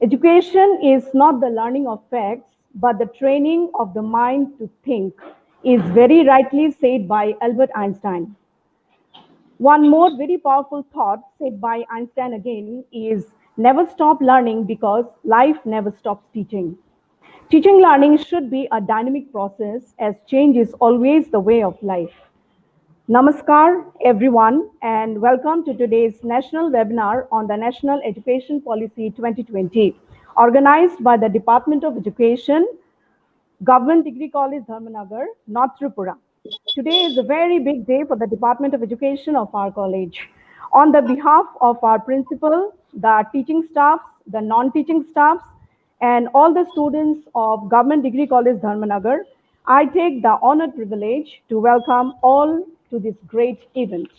Education is not the learning of facts, but the training of the mind to think, is very rightly said by Albert Einstein. One more very powerful thought said by Einstein again is never stop learning because life never stops teaching. Teaching learning should be a dynamic process as change is always the way of life. Namaskar, everyone, and welcome to today's national webinar on the National Education Policy 2020, organized by the Department of Education, Government Degree College, Dharmanagar, North Tripura. Today is a very big day for the Department of Education of our college. On the behalf of our principal, the teaching staffs, the non-teaching staffs, and all the students of Government Degree College, Dharmanagar, I take the honored privilege to welcome all to this great event.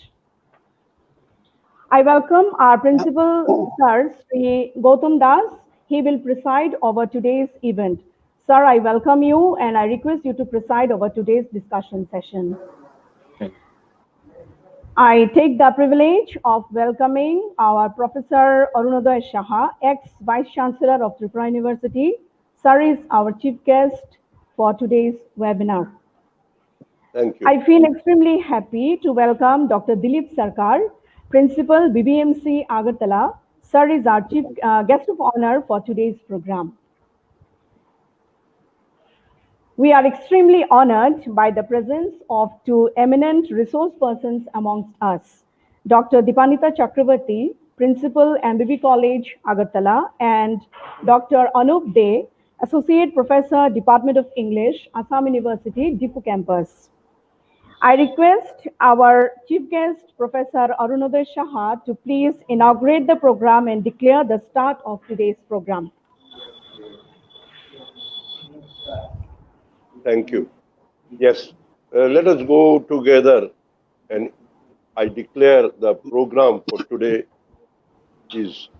I welcome our principal, Sir Sri Gautam Das. He will preside over today's event. Sir, I welcome you and I request you to preside over today's discussion session. I take the privilege of welcoming our Professor Arun Saha, ex-Vice Chancellor of Tripura University. Sir is our chief guest for today's webinar. Thank you. I feel extremely happy to welcome Dr. Dilip Sarkar, Principal BBMC Agartala. Sir is our chief guest of honor for today's program. We are extremely honored by the presence of two eminent resource persons amongst us, Dr. Dipanita Chakravarti, Principal MBB College, Agartala, and Dr. Anup De, Associate Professor, Department of English, Assam University, Difu Campus. I request our chief guest, Professor Arun Saha, to please inaugurate the program and declare the start of today's program. Thank you. Yes, let us go together, and I declare the program for today is,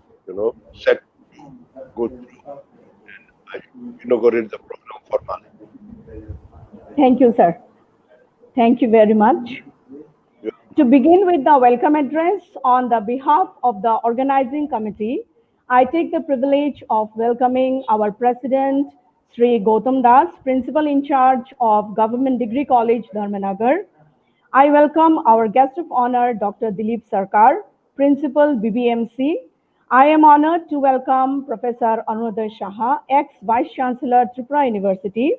set to go through, and I inaugurate the program formally. Thank you, sir. Thank you very much. Yeah. To begin with the welcome address on the behalf of the organizing committee, I take the privilege of welcoming our President, Sri Gautam Das, Principal in charge of Government Degree College, Dharmanagar. I welcome our guest of honor, Dr. Dilip Sarkar, Principal BBMC. I am honored to welcome Professor Arun Saha, ex-Vice Chancellor, Tripura University.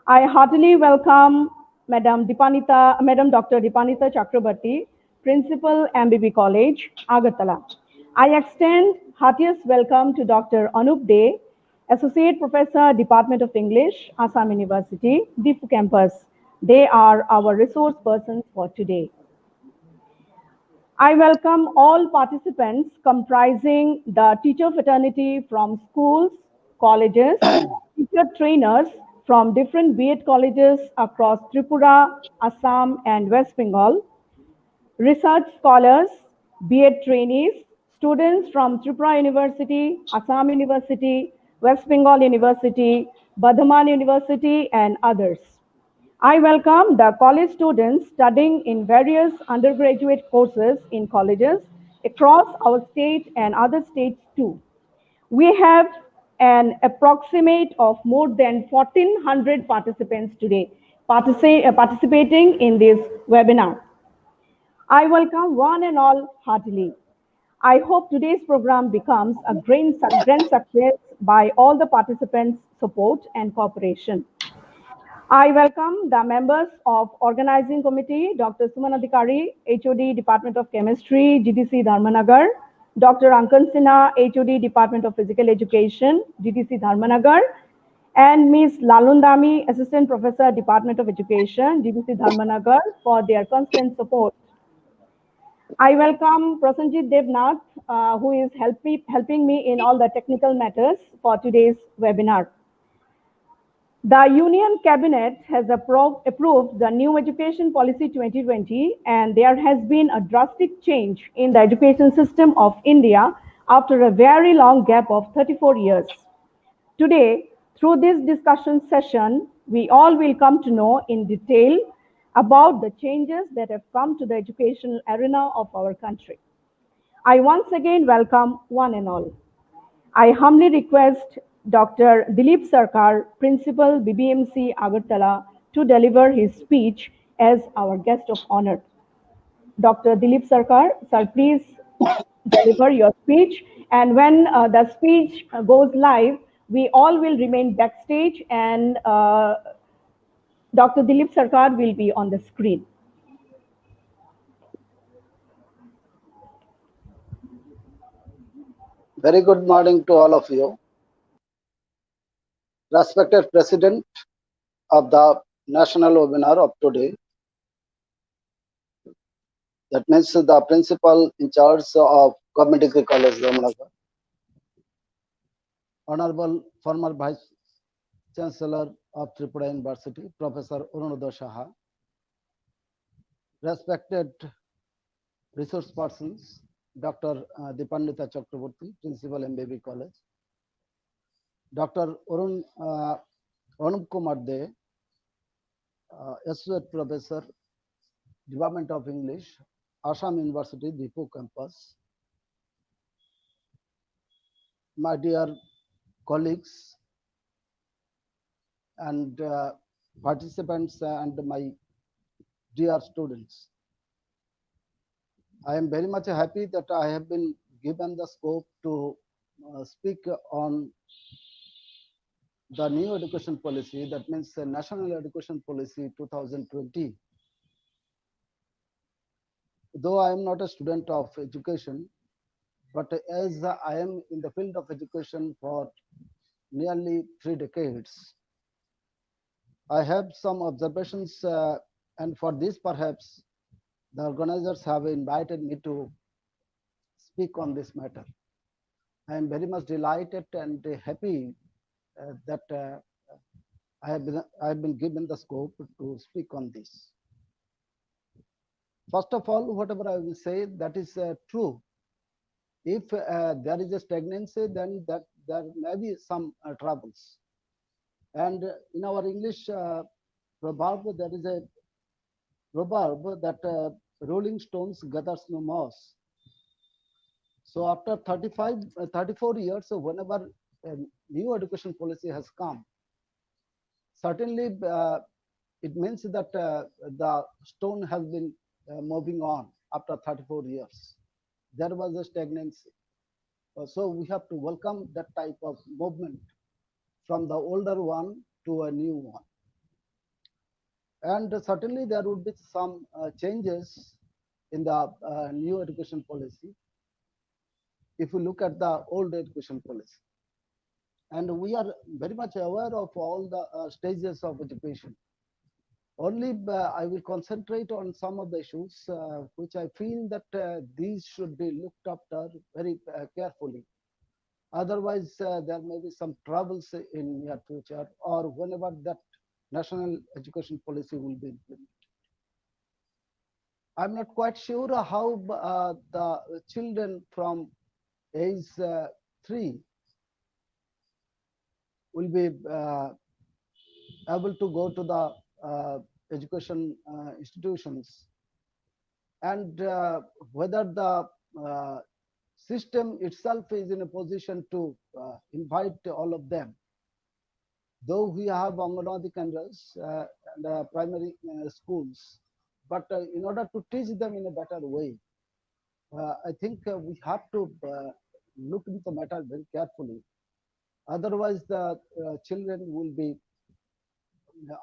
I heartily welcome Madam Dr. Dipanita Chakrabarti, Principal MBB College, Agartala. I extend heartiest welcome to Dr. Anup De, Associate Professor, Department of English, Assam University, Difu Campus. They are our resource persons for today. I welcome all participants comprising the teacher fraternity from schools, colleges, teacher trainers from different B.Ed colleges across Tripura, Assam, and West Bengal, research scholars, B.Ed trainees, students from Tripura University, Assam University, West Bengal University, Bardhaman University, and others. I welcome the college students studying in various undergraduate courses in colleges across our state and other states too. We have an approximate of more than 1,400 participants today participating in this webinar. I welcome one and all heartily. I hope today's program becomes a grand success by all the participants' support and cooperation. I welcome the members of Organizing Committee, Dr. Suman Adhikari, HOD, Department of Chemistry, GDC Dharmanagar, Dr. Ankan Sinha, HOD, Department of Physical Education, GDC Dharmanagar, and Ms. Lalundami, Assistant Professor, Department of Education, GDC Dharmanagar, for their constant support. I welcome Prasanjit Devnath, who is helping me in all the technical matters for today's webinar. The Union Cabinet has approved the new Education Policy 2020, and there has been a drastic change in the education system of India after a very long gap of 34 years. Today, through this discussion session, we all will come to know in detail about the changes that have come to the educational arena of our country. I once again welcome one and all. I humbly request Dr. Dilip Sarkar, Principal BBMC Agartala, to deliver his speech as our guest of honor. Dr. Dilip Sarkar, sir, please deliver your speech. And when the speech goes live, we all will remain backstage and Dr. Dilip Sarkar will be on the screen. Very good morning to all of you. Respected President of the National Webinar of today, that means the Principal in charge of Government Degree College, Dharmanagar, Honorable former Vice Chancellor of Tripura University, Professor Arun, respected resource persons, Dr. Dipandita Chakraborty, Principal MBB College, Dr. Arun Kumar De, Associate Professor, Department of English, Assam University, Dipu campus. My dear colleagues and participants and my dear students, I am very much happy that I have been given the scope to speak on the new education policy, that means the National Education Policy 2020. Though I am not a student of education, but as I am in the field of education for nearly 3 decades, I have some observations, and for this, perhaps the organizers have invited me to speak on this matter. I am very much delighted and happy that I have been given the scope to speak on this. First of all, whatever I will say, that is true. If there is a stagnancy, then there may be some troubles. And in our English proverb, there is a proverb that rolling stones gathers no moss. So after 34 years, whenever a new education policy has come, certainly it means that the stone has been moving on after 34 years. There was a stagnancy. So we have to welcome that type of movement from the older one to a new one. And certainly there would be some changes in the new education policy if we look at the old education policy. And we are very much aware of all the stages of education. Only I will concentrate on some of the issues which I feel that these should be looked after very carefully. Otherwise, there may be some troubles in near future or whenever that national education policy will be implemented. I'm not quite sure how the children from age 3 will be able to go to the education institutions, and whether the system itself is in a position to invite all of them. Though we have Anganwadi Kendras and primary schools, but in order to teach them in a better way, I think we have to look into the matter very carefully. Otherwise, the children will be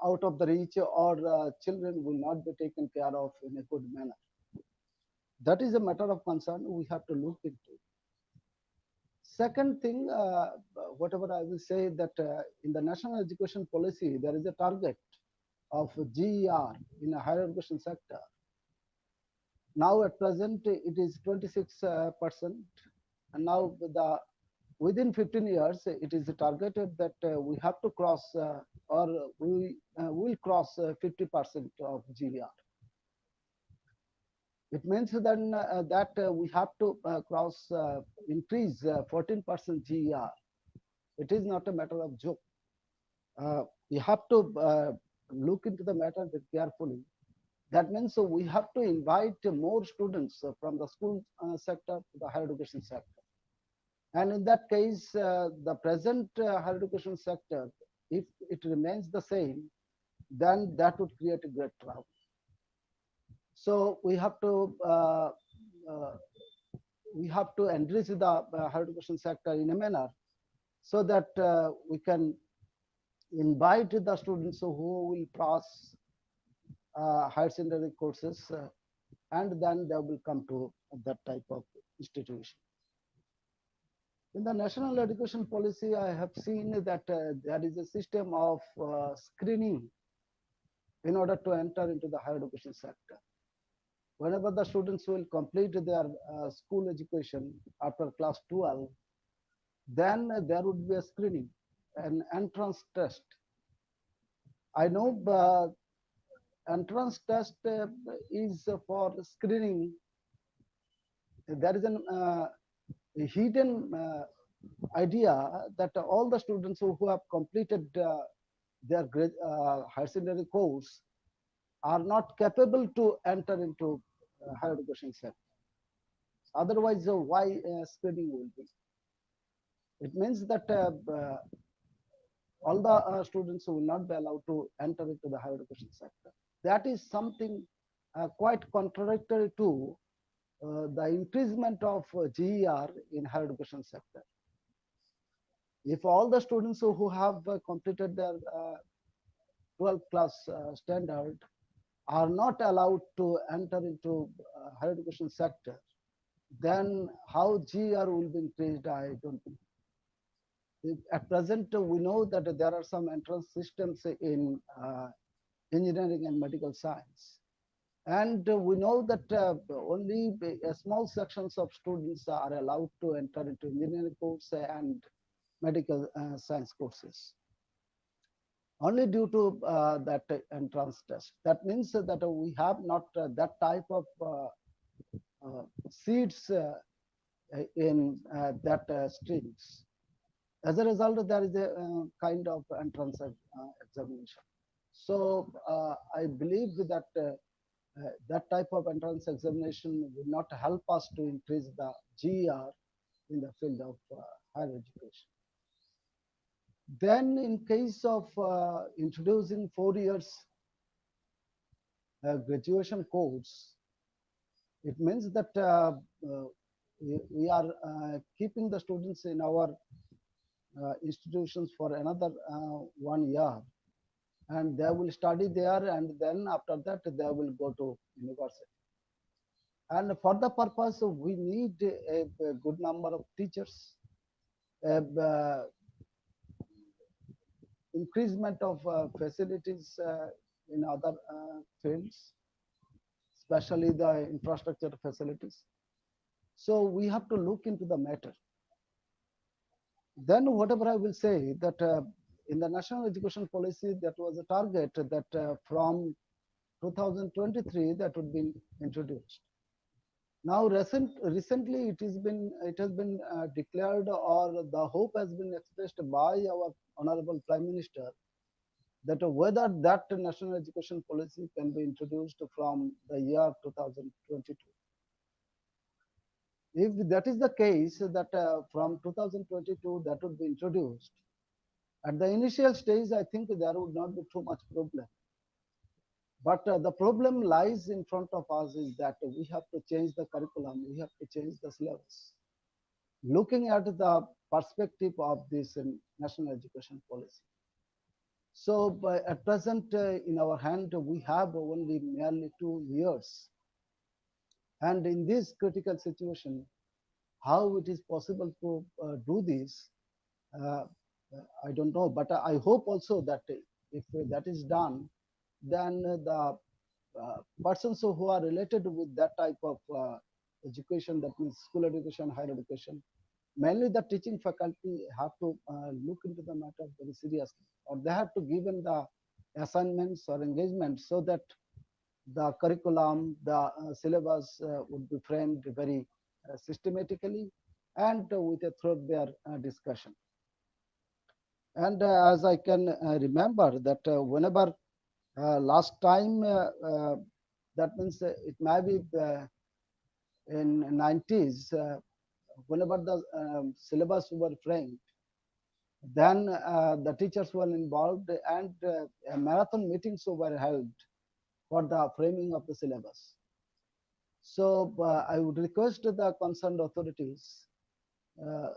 out of the reach, or children will not be taken care of in a good manner. That is a matter of concern we have to look into. Second thing, whatever I will say, that in the national education policy, there is a target of GER in a higher education sector. Now at present, it is 26%. And now within 15 years, it is targeted that we have to cross or we will cross 50% of GER. It means then that we have to increase 14% GER. It is not a matter of joke. We have to look into the matter very carefully. That means we have to invite more students from the school sector to the higher education sector. And in that case, the present higher education sector, if it remains the same, then that would create a great trouble. So uh, we have to enrich the higher education sector in a manner so that we can invite the students who will pass higher secondary courses, and then they will come to that type of institution. In the national education policy, I have seen that there is a system of screening in order to enter into the higher education sector. Whenever the students will complete their school education after class 12, then there would be a screening, an entrance test. I know entrance test is for screening. There is a hidden idea that all the students who have completed their higher secondary course are not capable to enter into higher education sector. Otherwise, why screening will be? It means that all the students will not be allowed to enter into the higher education sector. That is something quite contradictory to the increasement of GER in higher education sector. If all the students who have completed their 12th class standard are not allowed to enter into higher education sector, then how GER will be increased, I don't know. At present, we know that there are some entrance systems in engineering and medical science. And we know that only small sections of students are allowed to enter into engineering course and medical science courses, only due to that entrance test. That means that we have not that type of seats in that streams. As a result, there is a kind of entrance examination. So I believe that that type of entrance examination will not help us to increase the GER in the field of higher education. Then in case of introducing 4 years graduation course, it means that we are keeping the students in our institutions for another 1 year, and they will study there, and then after that they will go to university. And for the purpose, we need a good number of teachers, increasement of facilities in other fields, especially the infrastructure facilities. So we have to look into the matter. Then whatever I will say that in the national education policy, that was a target that from 2023 that would be introduced. Now recently it has been declared, or the hope has been expressed by our honorable Prime Minister, that whether that national education policy can be introduced from the year 2022. If that is the case, that from 2022 that would be introduced, at the initial stage, I think there would not be too much problem. But the problem lies in front of us is that we have to change the curriculum, we have to change the syllabus. Looking at the perspective of this national education policy. So at present, in our hand, we have only merely 2 years. And in this critical situation, how it is possible to do this, uh, I don't know. But I hope also that if that is done, then the persons who are related with that type of education, that means school education, higher education, mainly the teaching faculty have to look into the matter very seriously, or they have to give in the assignments or engagements so that the curriculum, the syllabus would be framed very systematically and with a threadbare discussion. And as I can remember that whenever last time That means it may be in 90s, whenever the syllabus were framed, then the teachers were involved and marathon meetings were held for the framing of the syllabus. So I would request the concerned authorities, uh,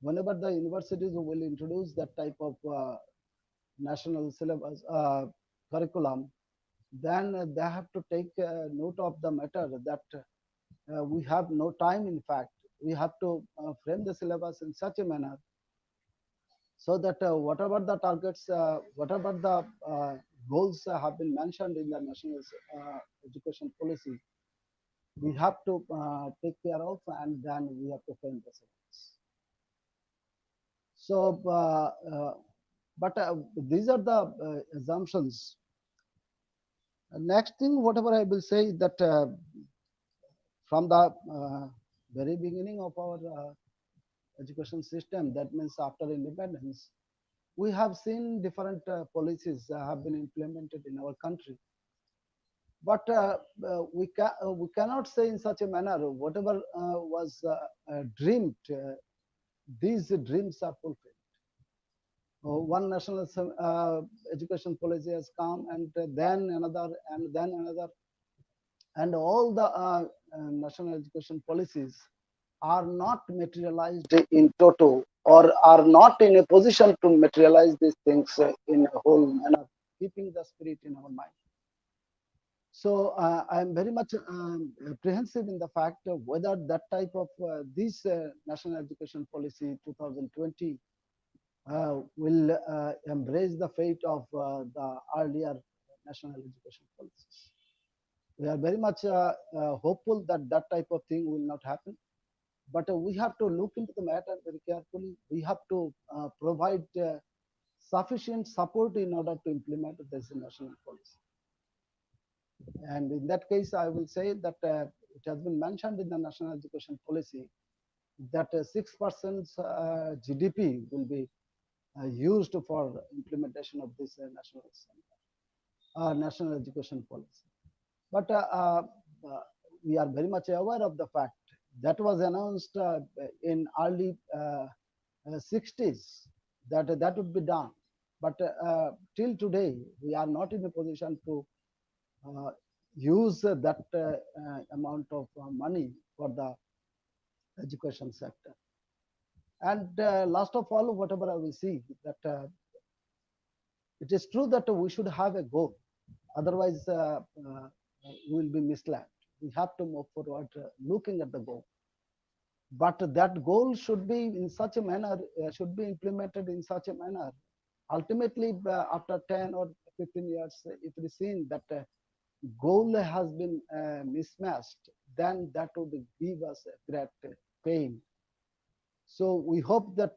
whenever the universities will introduce that type of national syllabus curriculum, then they have to take note of the matter that we have no time. In fact, we have to frame the syllabus in such a manner so that whatever the targets, whatever the goals have been mentioned in the national education policy, we have to take care of, and then we have to frame the syllabus. So, but these are the assumptions. Next thing, whatever I will say, that from the very beginning of our education system, that means after independence, we have seen different policies have been implemented in our country. But we cannot say in such a manner whatever was dreamed, these dreams are fulfilled. One national education policy has come, and then another, and then another, and all the national education policies are not materialized in toto, or are not in a position to materialize these things in a whole manner, keeping the spirit in our mind. So I am very much apprehensive in the fact of whether that type of this national education policy 2020 will embrace the fate of the earlier national education policies. We are very much hopeful that that type of thing will not happen. But we have to look into the matter very carefully. We have to provide sufficient support in order to implement this national policy. And in that case, I will say that it has been mentioned in the national education policy that 6% GDP will be used for implementation of this national education policy. But we are very much aware of the fact that was announced in early 60s that that would be done. But till today, we are not in a position to use that amount of money for the education sector. And last of all, whatever I will see, that it is true that we should have a goal. Otherwise, we will be misled. We have to move forward looking at the goal. But that goal should be in such a manner, should be implemented in such a manner. Ultimately, after 10 or 15 years, if it is seen that goal has been mismatched, then that would give us a great pain. So we hope that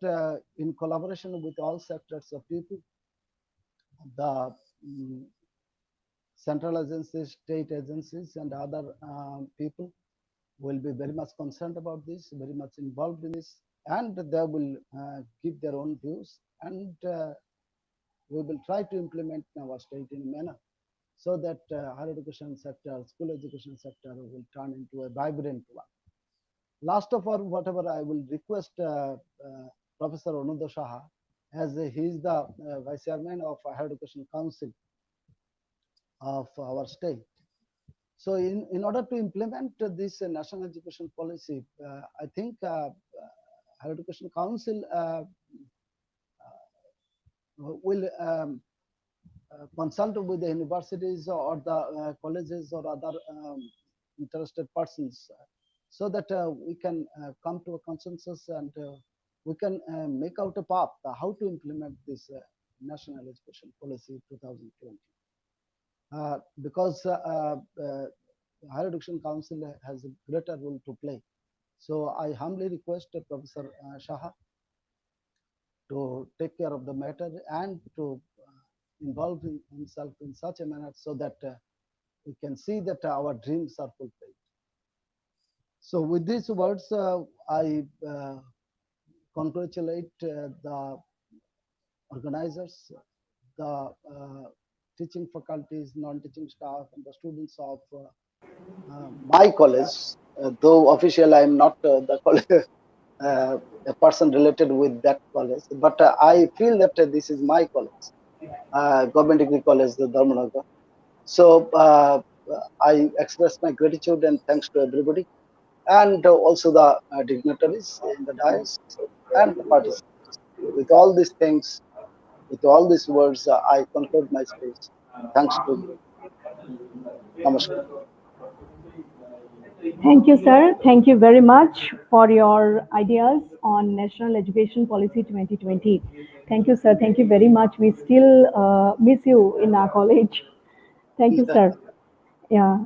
in collaboration with all sectors of people, the central agencies, state agencies, and other people will be very much concerned about this, very much involved in this, and they will give their own views, and we will try to implement in our state in a manner so that higher education sector, school education sector will turn into a vibrant one. Last of all, whatever I will request Professor Arun Saha, as he is the Vice Chairman of Higher Education Council of our state. So in order to implement this national education policy, I think Higher Education Council will consult with the universities or the colleges or other interested persons so that we can come to a consensus, and we can make out a path how to implement this national education policy 2020. Because Higher Education Council has a greater role to play. So I humbly request Professor Saha to take care of the matter and to involve himself in such a manner so that we can see that our dreams are fulfilled. So with these words, I congratulate the organizers, the teaching faculties, non-teaching staff, and the students of my college. Though officially I am not the college, a person related with that college, but I feel that this is my college, Government Degree College, the Dharmanagar. So I express my gratitude and thanks to everybody, and also the dignitaries in the dais and the participants. With all these things, with all these words, I conclude my speech. Thanks to you. Namaskar. Thank you, sir. Thank you very much for your ideas on National Education Policy 2020. Thank you, sir. Thank you very much. We still miss you in our college. Thank you, sir. Yeah.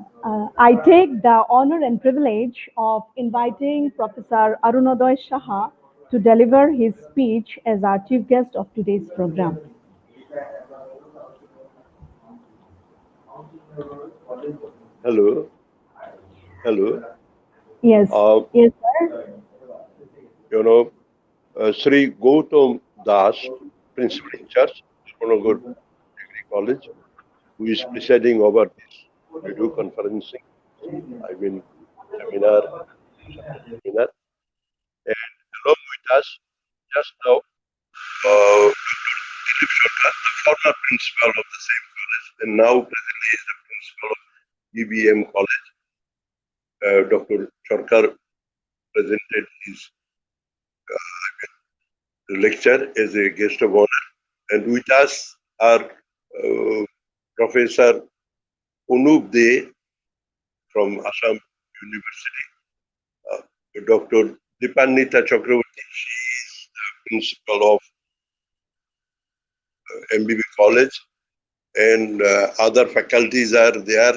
I take the honor and privilege of inviting Professor Arunodoy Shaha to deliver his speech as our chief guest of today's program. Hello. Hello. Yes. Uh, Yes, sir. Sri Gautam Das, Principal in Charge, Dharmanagar Degree College, who is presiding over this video conferencing, I mean, seminar, seminar. And along with us, just now, Dilip Sarkar, the former principal of the same college, and now presently is the principal of EBM College. Dr. Sarkar presented his lecture as a guest of honor. And with us are Professor Unup De from Assam University, Dr. Dipannita Chakravarti, she is the principal of MBB College, and other faculties are there,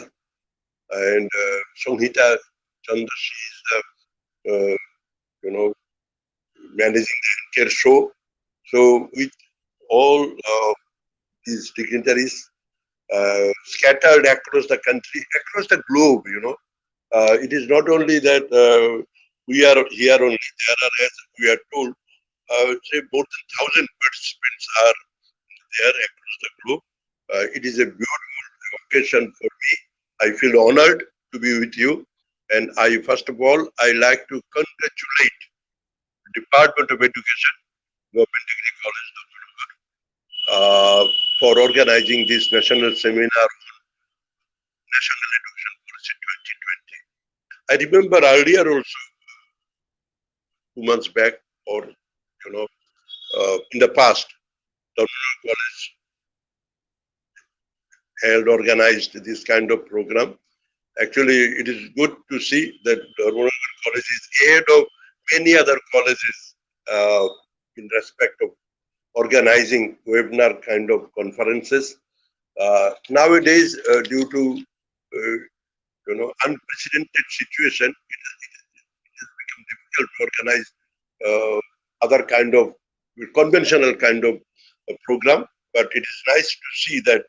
and Sanghita Chandra, she is the, managing the entire show. So with all these dignitaries scattered across the country, across the globe, it is not only that we are here only. There are, as we are told, say more than 1,000 participants are there across the globe. It is a beautiful occasion for me. I feel honored to be with you. And first of all, I like to congratulate the Department of Education, Government Degree College, for organizing this national seminar on National Education Policy 2020. I remember earlier also, 2 months back, or in the past, Dharmanagar College had organized this kind of program. Actually, it is good to see that Dharmanagar College is ahead of many other colleges in respect of organizing webinar kind of conferences. Nowadays, due to unprecedented situation, it has become difficult to organize other kind of conventional kind of program. But it is nice to see that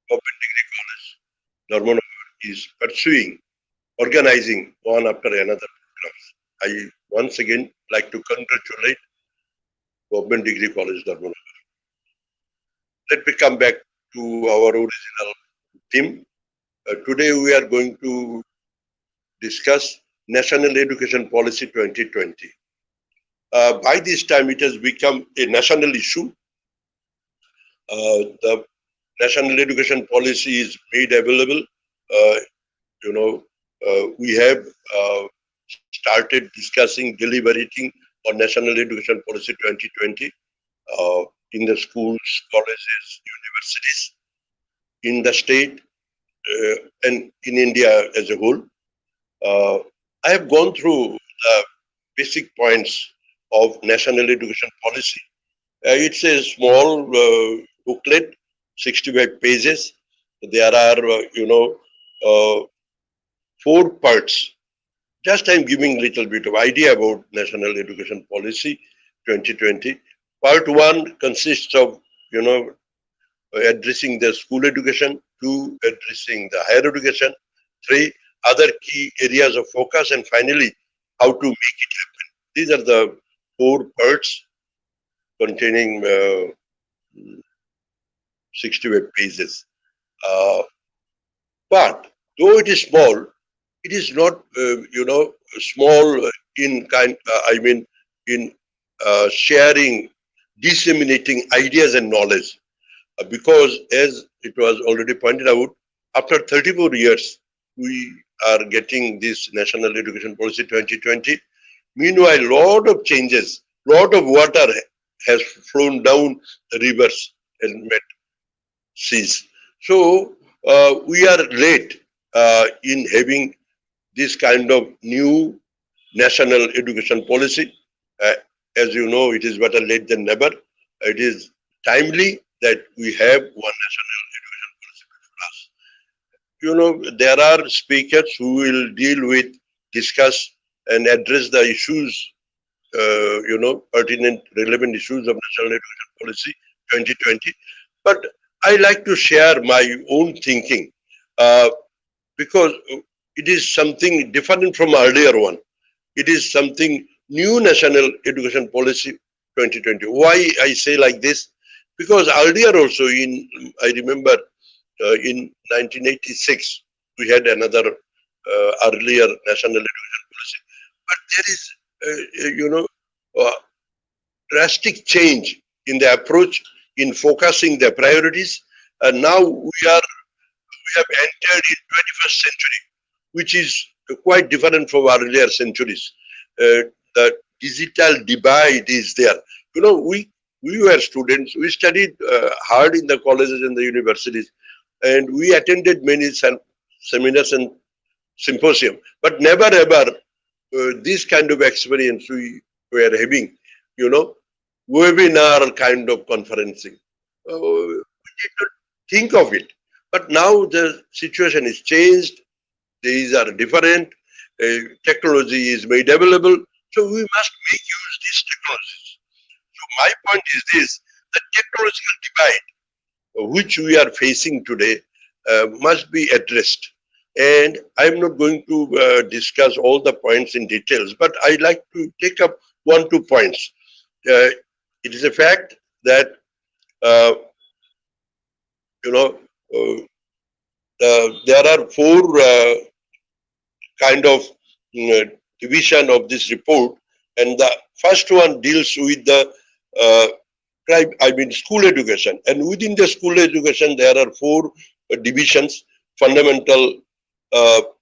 Government Degree College, Dharmanagar, is pursuing, organizing one after another programs. I once again like to congratulate Government Degree College, Dharmanagar. Let me come back to our original theme. Today we are going to discuss National Education Policy 2020. By this time, it has become a national issue. The National Education Policy is made available. We have started discussing, deliberating on National Education Policy 2020 in the schools, colleges, universities, in the state, and in India as a whole. I have gone through the basic points of National Education Policy. It's a small booklet, 65 pages. There are, 4 parts. Just I'm giving little bit of idea about National Education Policy 2020. Part 1 consists of, addressing the school education, 2, addressing the higher education, 3, other key areas of focus, and finally, how to make it happen. These are the 4 parts containing 65 pages. Uh, but though it is small, it is not, small in kind, in sharing, disseminating ideas and knowledge. Because as it was already pointed out, after 34 years, we are getting this National Education Policy 2020. Meanwhile, lot of changes, lot of water has flown down the rivers and met seas. So we are late in having this kind of new national education policy. Uh, as you know, it is better late than never. It is timely that we have one national education policy before us. There are speakers who will deal with, discuss, and address the issues, pertinent, relevant issues of national education policy 2020. But I like to share my own thinking uh, because it is something different from earlier one. It is something new national education policy 2020. Why I say like this? Because earlier also I remember in 1986, we had another earlier national education policy. But there is, uh, drastic change in the approach in focusing the priorities. And now we have entered in 21st century, which is quite different from earlier centuries. The digital divide is there. We were students. We studied hard in the colleges and the universities, and we attended many seminars and symposium. But never ever this kind of experience we were having. You know, webinar kind of conferencing. We did not think of it. But now the situation is changed. These are different. Technology is made available. So we must make use of these technologies. So my point is this: the technological divide which we are facing today must be addressed. And I'm not going to discuss all the points in details, but I'd like to take up 1, 2 points. It is a fact that uh, you know there are four kind of division of this report, and the first one deals with the uh, school education, and within the school education there are four divisions: fundamental,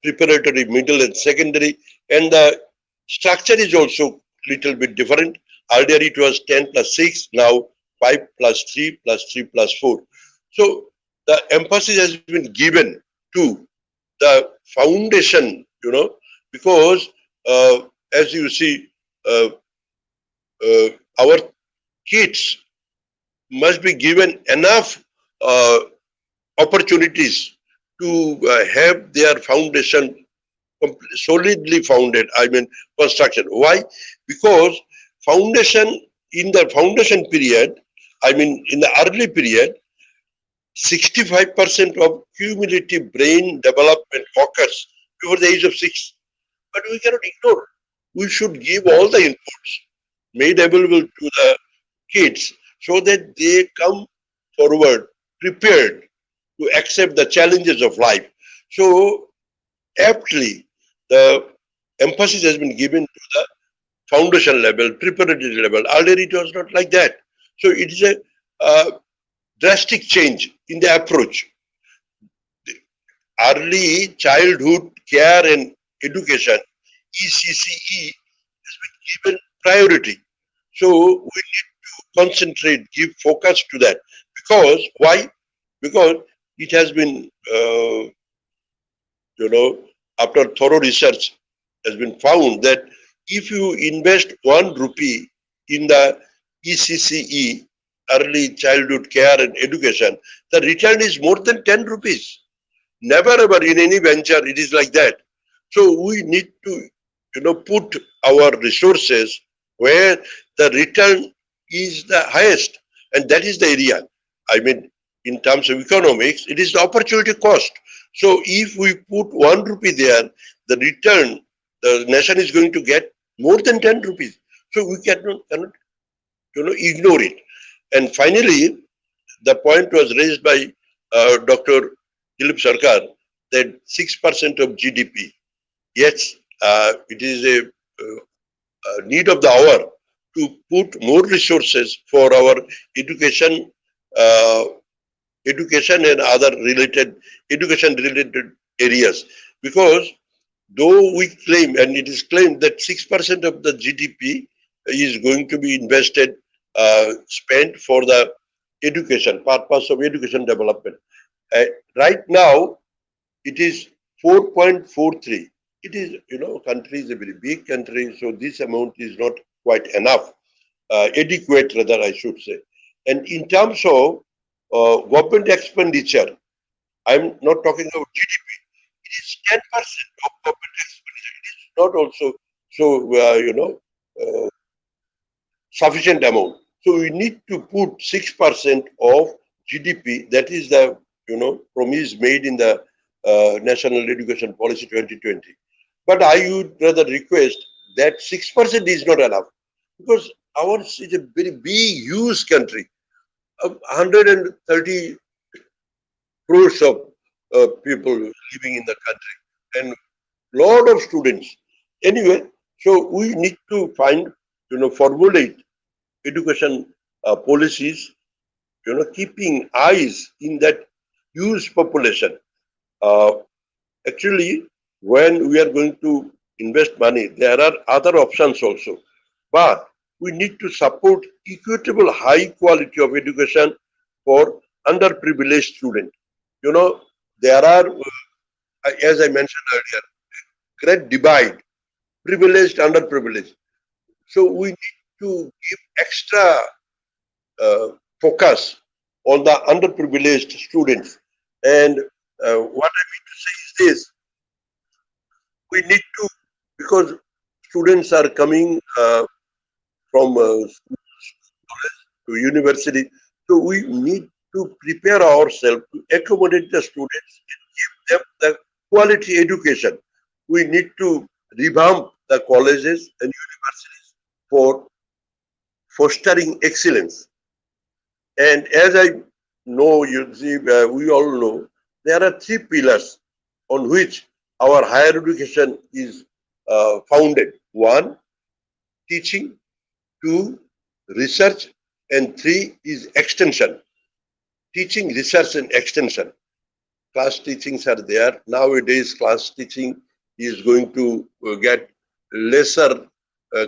preparatory, middle, and secondary, and the structure is also little bit different. Earlier it was 10 plus 6, now 5 plus 3 plus 3 plus 4. So the emphasis has been given to the foundation, because as you see, uh, our kids must be given enough opportunities to have their foundation solidly founded, construction. Why? Because in the foundation period, in the early period, 65% of cumulative brain development occurs before the age of 6. But we cannot ignore. We should give all the inputs made available to the kids so that they come forward prepared to accept the challenges of life. So aptly, the emphasis has been given to the foundation level, preparatory level. Earlier it was not like that. So it is a drastic change in the approach. Early childhood care and education, ECCE, has been given priority. So we need to concentrate, give focus to that. Because why? Because it has been, after thorough research, has been found that if you invest 1 rupee in the ECCE, early childhood care and education, the return is more than 10 rupees. Never ever in any venture it is like that. So we need to, put our resources where the return is the highest, and that is the area. In terms of economics, it is the opportunity cost. So if we put 1 rupee there, the return the nation is going to get more than 10 rupees. So we cannot ignore it. And finally, the point was raised by Dr. Dilip Sarkar that 6% of GDP. Yes, it is a need of the hour to put more resources for our education, uh, education and other related education related areas, because though we claim, and it is claimed that 6% of the GDP is going to be invested, spent for the education, purpose of education development. Uh, right now, it is 4.43. It is, country is a very big country, so this amount is not quite enough, adequate rather, I should say. And in terms of government expenditure, I'm not talking about GDP. It is 10% of government expenditure. It is not also so, uh, sufficient amount. So we need to put 6% of GDP. That is the promise made in the National Education Policy 2020. But I would rather request that 6% is not enough, because ours is a very big, huge country. 130 crores of people living in the country and lot of students. Anyway, so we need to find, formulate education policies, keeping eyes in that huge population. Uh, Actually, when we are going to invest money, there are other options also. But we need to support equitable high quality of education for underprivileged students. There are, as I mentioned earlier, great divide, privileged, underprivileged. So we need to give extra uh, focus on the underprivileged students. And what I mean to say is this: we need to, because students are coming from schools, college to university, so we need to prepare ourselves to accommodate the students and give them the quality education. We need to revamp the colleges and universities for fostering excellence. And as I know, you see, we all know, there are three pillars on which our higher education is founded. One, teaching; two, research; and three is extension. Teaching, research, and extension. Class teachings are there. Nowadays, class teaching is going to get lesser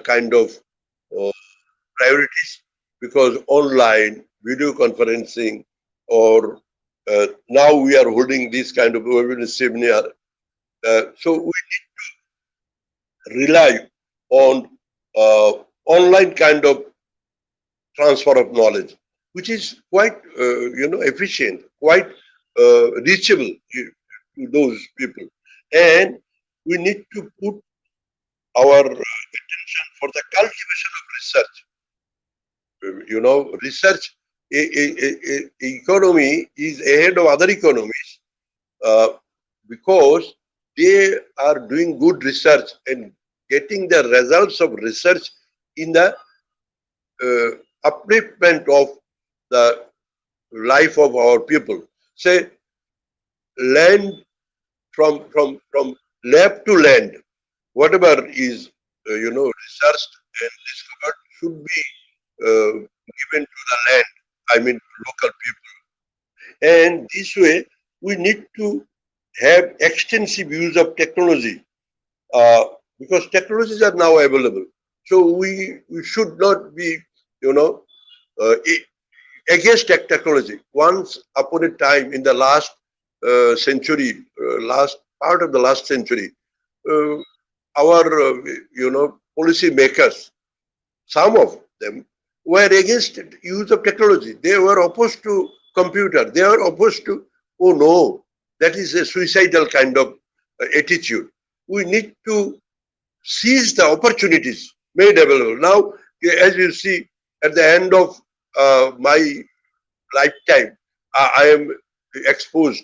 kind of uh, priorities, because online, video conferencing, or now we are holding this kind of webinar seminar. So we rely on online kind of transfer of knowledge, which is quite efficient, quite reachable to those people. And we need to put our attention for the cultivation of research. Research economy is ahead of other economies, uh, because they are doing good research and getting the results of research in the upliftment of the life of our people. Say, land from lab to land, whatever is researched and discovered should be given to the land. I mean, local people. And this way, we need to have extensive use of technology, uh, because technologies are now available. So we should not be, you know, against technology. Once upon a time in the last century, last part of the last century, uh, our policy makers, some of them were against use of technology. They were opposed to computer. They were opposed to, oh no, that is a suicidal kind of attitude. We need to seize the opportunities made available. Now, as you see, at the end of my lifetime, I am exposed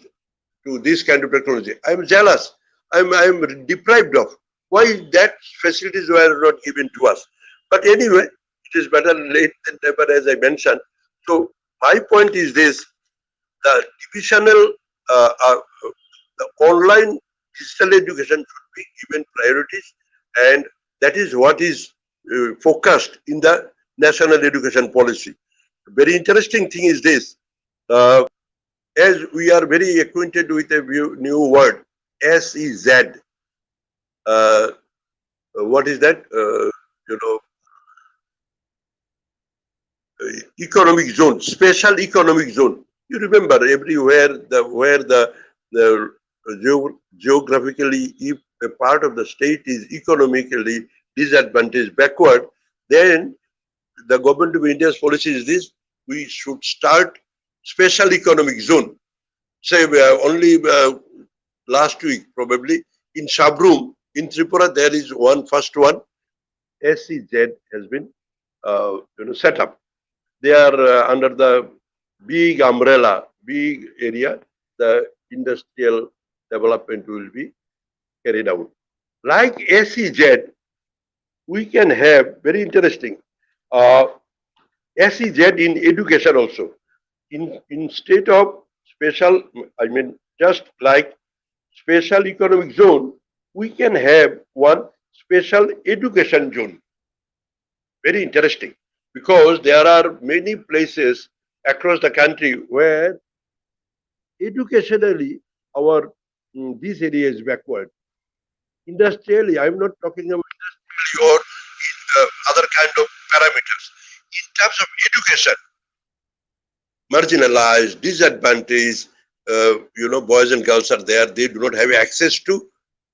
to this kind of technology. I am jealous. I am deprived of. Why that facilities were not given to us? But anyway, it is better late than never, as I mentioned. So my point is this: the divisional, the online digital education should be given priorities, and that is what is focused in the national education policy. Very interesting thing is this: uh, as we are very acquainted with a new word, SEZ. Uh, what is that? You know, economic zone, special economic zone. You remember everywhere the geographically, if a part of the state is economically disadvantaged, backward, then the government of India's policy is this: we should start special economic zone. Say only last week probably in Shabroom in Tripura there is one first one. SEZ has been set up. They are under the big umbrella, big area, the industrial development will be carried out. Like SEZ, we can have, very interesting, uh, SEZ in education also. In state of special, I mean, just like special economic zone, we can have one special education zone. Very interesting, because there are many places across the country where educationally our this area is backward. Industrially, I'm not talking about industrially or other kind of parameters. In terms of education, marginalized, disadvantaged, boys and girls are there. They do not have access to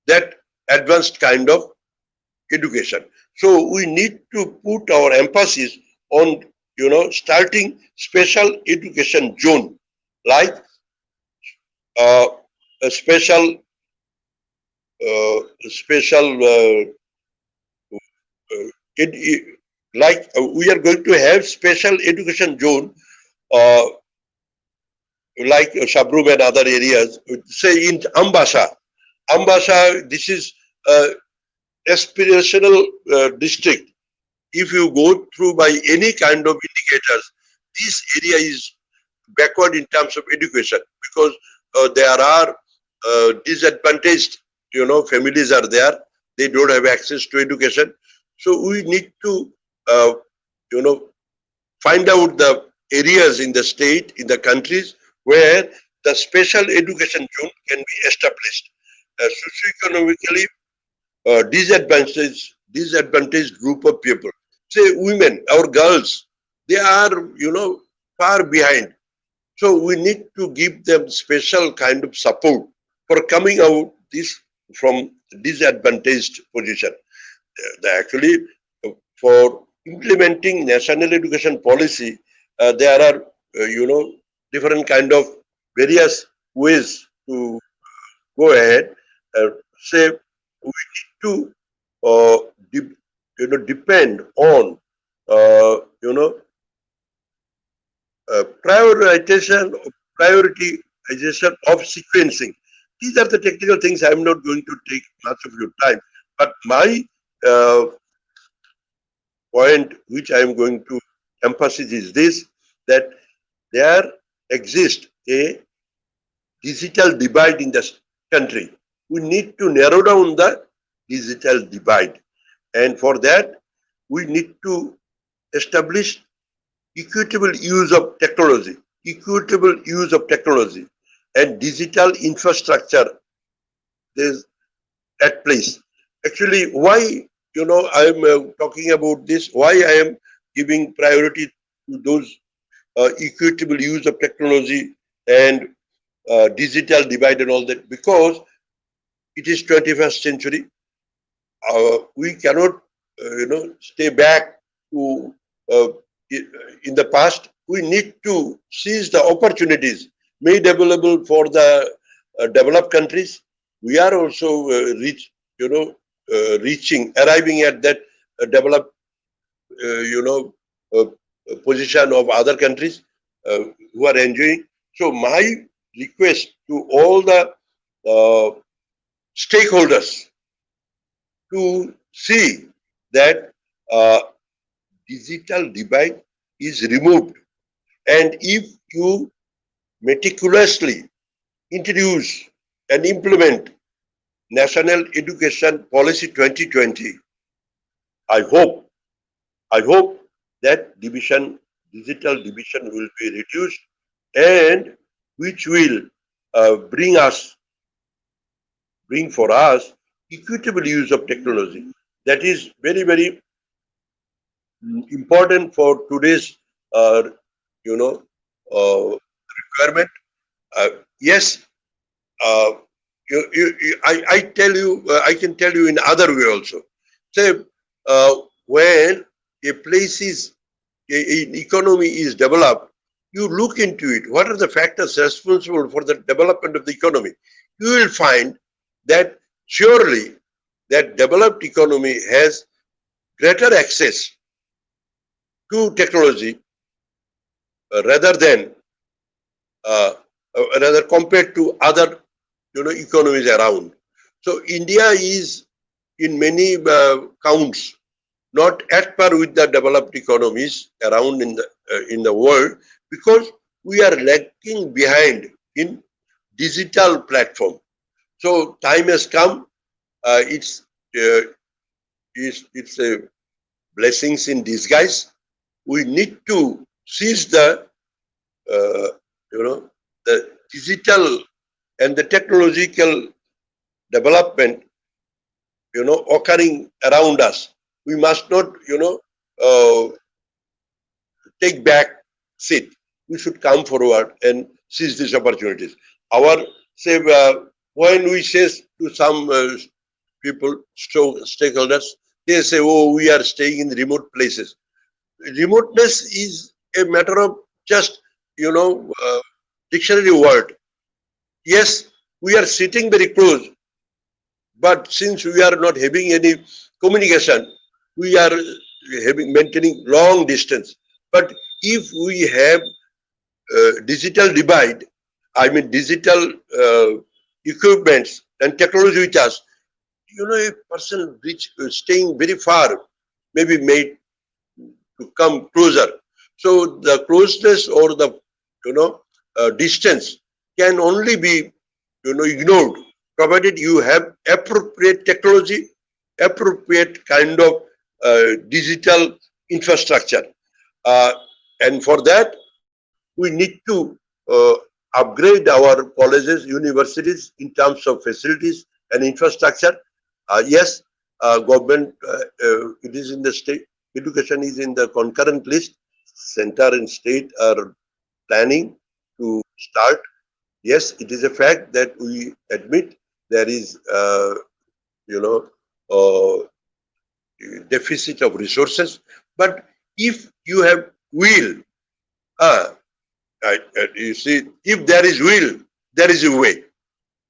that advanced kind of education. So we need to put our emphasis on, starting special education zone, like uh, a special uh, we are going to have special education zone, uh, like Shabroom and other areas. Say in Ambasha. Ambasha, this is aspirational district. If you go through by any kind of indicators, this area is backward in terms of education, because there are disadvantaged, families are there. They don't have access to education. So we need to, you know, find out the areas in the state, in the countries where the special education zone can be established. Socioeconomically disadvantaged group of people. Say women, our girls, they are, far behind. So we need to give them special kind of support for coming out this from disadvantaged position. Actually, for implementing national education policy, there are, different kind of various ways to go ahead. Say we need to uh, depend on uh, you know prioritization of sequencing. These are the technical things. I'm not going to take much of your time, but my uh, point which I am going to emphasize is this: that there exists a digital divide in the country. We need to narrow down the digital divide, and for that we need to establish equitable use of technology, and digital infrastructure is at place. Actually, why, I am talking about this, why I am giving priority to those equitable use of technology and digital divide and all that, because it is 21st century. We cannot, stay back to uh, in the past. We need to seize the opportunities made available for the developed countries. We are also arriving at that developed, you know, uh, position of other countries who are enjoying. So my request to all the uh, stakeholders to see that digital divide is removed And if you meticulously introduce and implement National Education Policy 2020, I hope, I hope that digital division will be reduced, and which will bring for us equitable use of technology. That is very, very important for today's, you know, requirement. Yes, uh, I tell you, I can tell you in other way also. Say, when a place is, an economy is developed, you look into it. What are the factors responsible for the development of the economy? You will find that surely that developed economy has greater access to technology rather than rather compared to other economies around. So India is in many counts not at par with the developed economies around in the world, because we are lagging behind in digital platform. So time has come. Uh, it's a blessings in disguise. We need to seize the uh, the digital and the technological development occurring around us. We must not take back seat. We should come forward and seize these opportunities. Our say when we say to some people, stakeholders, they say, "Oh, we are staying in remote places." Remoteness is a matter of just dictionary word. Yes, we are sitting very close, but since we are not having any communication, we are maintaining long distance. But if we have digital divide, I mean digital equipments and technology with us, a person staying very far maybe made to come closer. So the closeness or the distance can only be ignored, provided you have appropriate technology, appropriate kind of digital infrastructure. Uh, and for that, we need to upgrade our colleges, universities in terms of facilities and infrastructure. Yes, government, it is in the state, education is in the concurrent list. Center and state are planning to start. Yes, it is a fact that we admit there is, you know, uh, deficit of resources. But if you have will, uh, you see, if there is will, there is a way.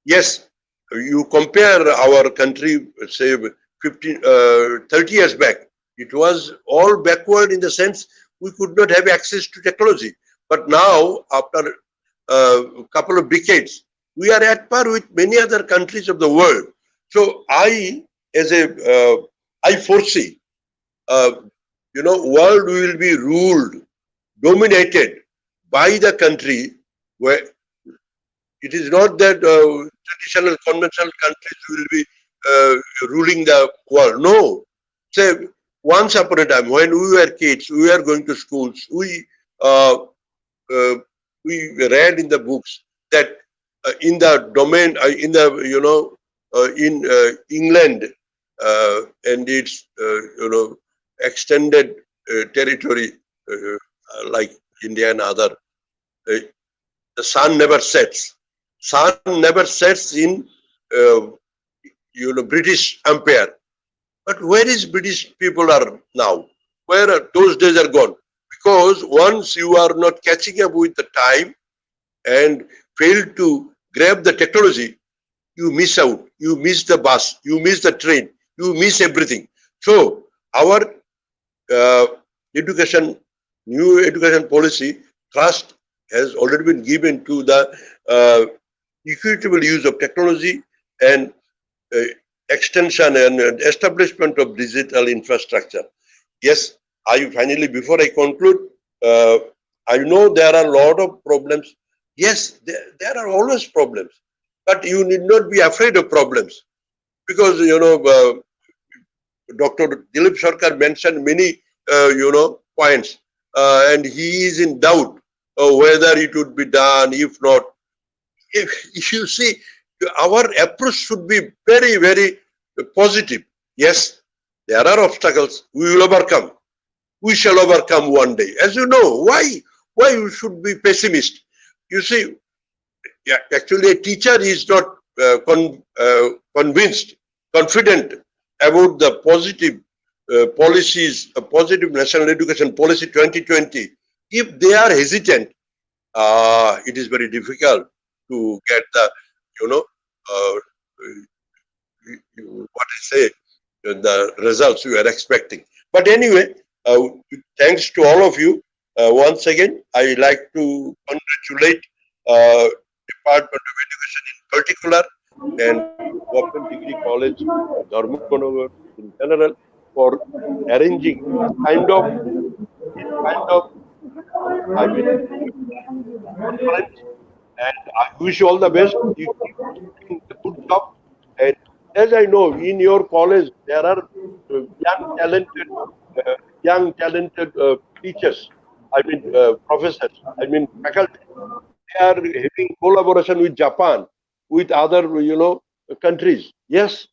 Yes, you compare our country, say 30 years back, it was all backward in the sense we could not have access to technology. But now, after a couple of decades, we are at par with many other countries of the world. So I foresee, uh, world will be ruled, dominated by the country where it is not that traditional, conventional countries will be ruling the world. No. Say, once upon a time, when we were kids, we were going to schools, uh, uh, we read in the books that in the domain, in England and its, extended territory like India and other, uh, the sun never sets. Sun never sets in uh, British Empire. But where is British people are now? Where are those days are gone? Because once you are not catching up with the time and fail to grab the technology, you miss out. You miss the bus. You miss the train. You miss everything. So our uh, education, new education policy thrust has already been given to the equitable use of technology and uh, extension and establishment of digital infrastructure. Yes, I finally, before I conclude, uh, I know there are a lot of problems. Yes, there are always problems, but you need not be afraid of problems because, Dr. Dilip Sarkar mentioned many, points, and he is in doubt whether it would be done. If not, if you see, our approach should be very, very positive. Yes, there are obstacles. We will overcome. We shall overcome one day. As you know, why we should be pessimist? You see, yeah, actually, a teacher is not convinced, confident about the positive policies, positive national education policy 2020. If they are hesitant, it is very difficult to get the, you know, uh, what I say, the results we are expecting. But anyway, thanks to all of you. Once again, I like to congratulate Department of Education in particular and Government Degree College, Dharmanagar in general for arranging this kind of, I mean, conference. And I wish you all the best. You keep doing a good job. And as I know, in your college there are uh, young talented teachers. I mean, professors. I mean, faculty. They are having collaboration with Japan, with other, countries. Yes,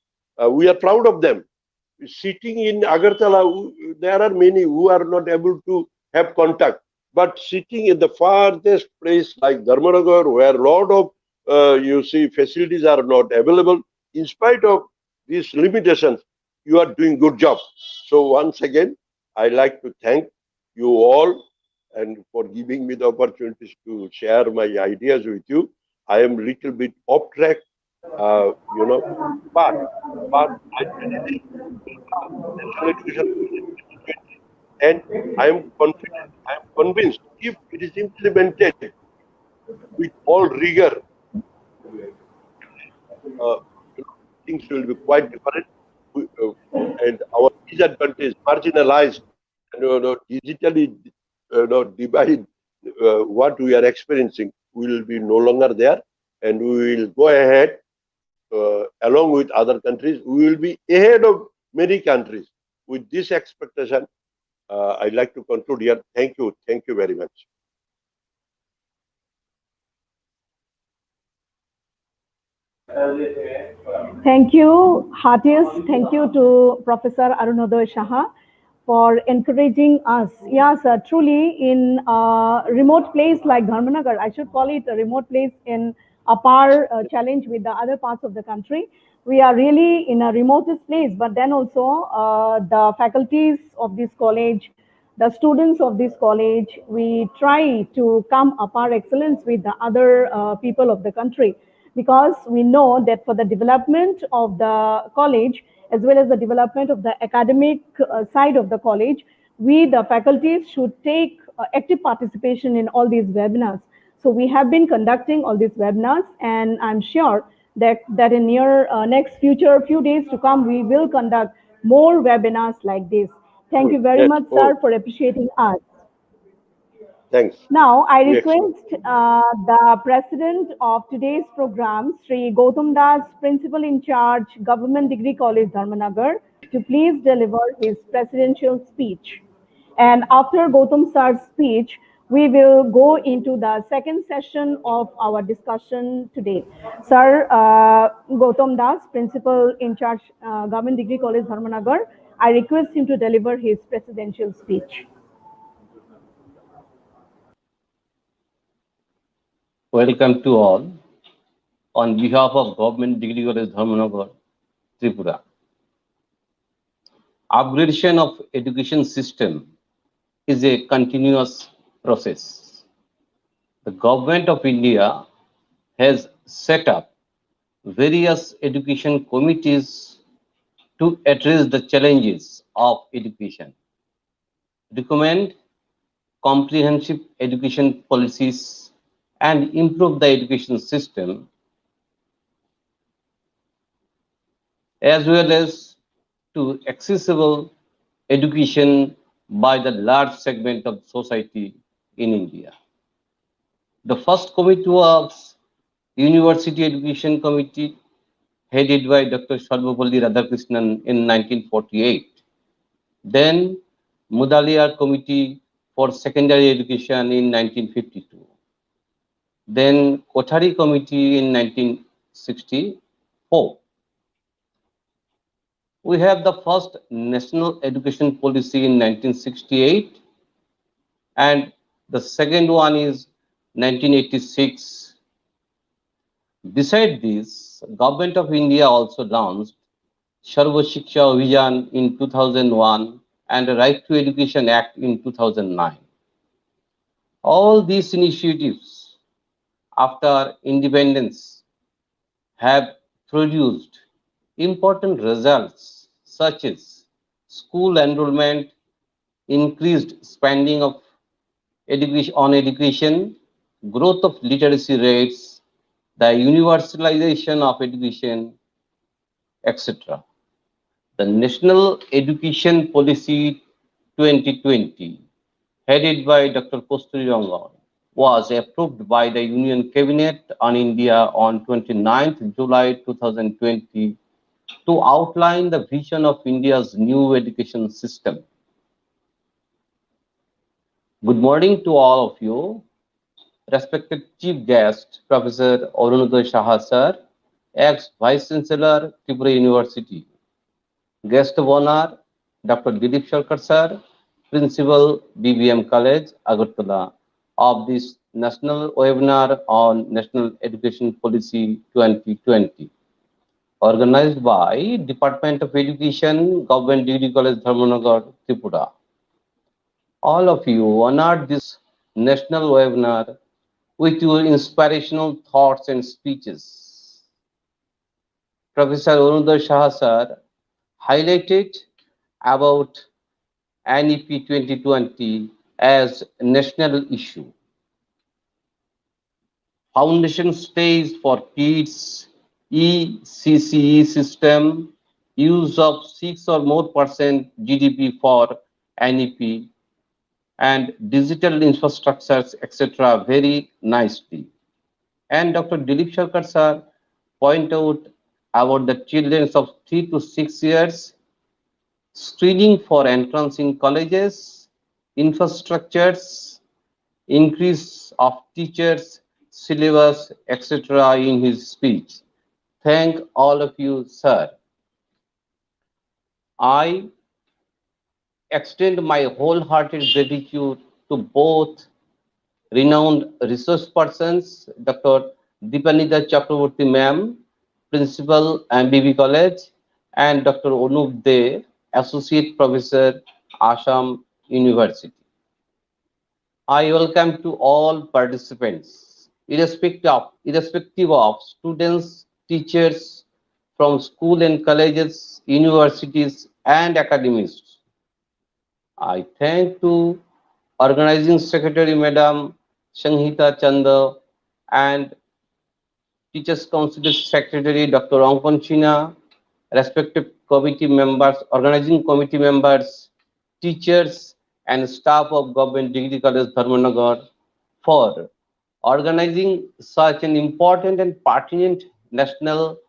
we are proud of them. Sitting in Agartala, there are many who are not able to have contact. But sitting in the farthest place like Dharmanagar, where a lot of facilities are not available, in spite of these limitations, you are doing good job. So once again, I like to thank you all and for giving me the opportunities to share my ideas with you. I am little bit off track, uh, you know, but I believe national education and I am confident, I am convinced if it is implemented with all rigor, uh, things will be quite different. And our disadvantage, marginalized, digitally divide what we are experiencing will be no longer there, and we will go ahead along with other countries. We will be ahead of many countries. With this expectation, I'd like to conclude here. Thank you very much. Thank you, heartiest. Thank you to Professor Arun Shah for encouraging us. Yes, truly in a remote place like Dharmanagar, I should call it a remote place in a par challenge with the other parts of the country. We are really in a remotest place, but then also the faculties of this college, the students of this college, we try to come apart excellence with the other people of the country because we know that for the development of the college as well as the development of the academic side of the college, we the faculties should take active participation in all these webinars. So we have been conducting all these webinars, and I'm sure that in near next future few days to come we will conduct more webinars like this. Thank you very Yes. much, Oh, sir, for appreciating us. thanks. Now, I We expect. request the president of today's program, Sri Gautam Das, Principal in Charge, Government Degree College, Dharmanagar, to please deliver his presidential speech. And after Gautam sir's speech, we will go into the second session of our discussion today. Sir Gautam Das, Principal in Charge, Government Degree College, Dharmanagar, I request him to deliver his presidential speech. Welcome to all. On behalf of Government Degree College Dharmanagar, Tripura, upgradation of education system is a continuous process. The Government of India has set up various education committees to address the challenges of education, recommend comprehensive education policies, and improve the education system, as well as to accessible education by the large segment of society in India. The first committee was University Education Committee, headed by Dr. Sarvapalli Radhakrishnan in 1948. Then Mudaliar Committee for Secondary Education in 1952. Then Kothari Committee in 1964. We have the first national education policy in 1968, and the second one is 1986. Beside this, Government of India also launched Sarva Shiksha Abhiyan in 2001 and the Right to Education Act in 2009. All these initiatives after independence have produced important results such as school enrollment, increased spending of education on education, growth of literacy rates, the universalization of education, etc. The National Education Policy 2020, headed by Dr. Kosturi Rangan, was approved by the Union Cabinet on India on 29th July 2020 to outline the vision of India's new education system. Good morning to all of you. Respected Chief Guest, Professor Arun Shah sir, ex-Vice Chancellor, Tripura University. Guest of honor, Dr. Dilip Sarkar sir, Principal BBM College, Agartala, of this national webinar on National Education Policy 2020, organized by Department of Education, Government Degree College, Dharmanagar, Tripura. All of you honored this national webinar with your inspirational thoughts and speeches. Professor Arun Shah sir highlighted about NEP 2020 as a national issue. Foundation stage for kids, ECCE system, use of 6 or more percent GDP for NEP, and digital infrastructures, etc. very nicely. And Dr. Dilip Sarkar sir point out about the children of 3 to 6 years, screening for entrance in colleges, infrastructures, increase of teachers, syllabus, etc. in his speech. Thank all of you, sir. I extend my wholehearted gratitude to both renowned resource persons, Dr. Deepanida Chakraborty ma'am, Principal MBB College, and Dr. Anup De, Associate Professor, Assam University. I welcome to all participants, irrespective of students, teachers from school and colleges, universities, and academies. I thank to Organizing Secretary Madam Sanghita Chanda and Teachers Council Secretary Dr. Ankon China, respective committee members, organizing committee members, teachers, and staff of Government Degree College Dharmanagar for organizing such an important and pertinent national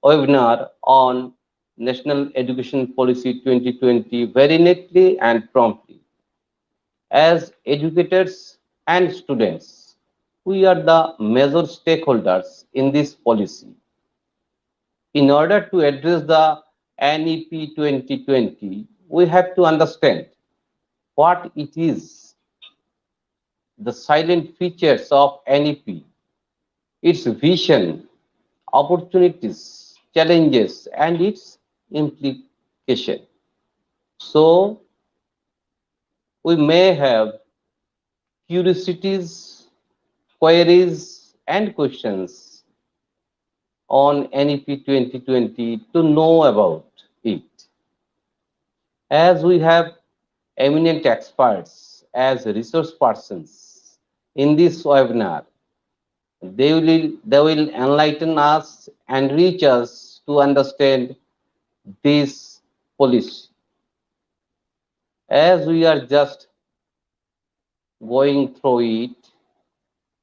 webinar on National Education Policy 2020 very neatly and promptly. As educators and students, we are the major stakeholders in this policy. In order to address the NEP 2020, we have to understand what it is, the silent features of NEP, its vision, opportunities, challenges, and its implication. So, we may have curiosities, queries, and questions on NEP 2020 to know about it. As we have eminent experts as resource persons in this webinar, they will enlighten us and reach us to understand this policy. As we are just going through it,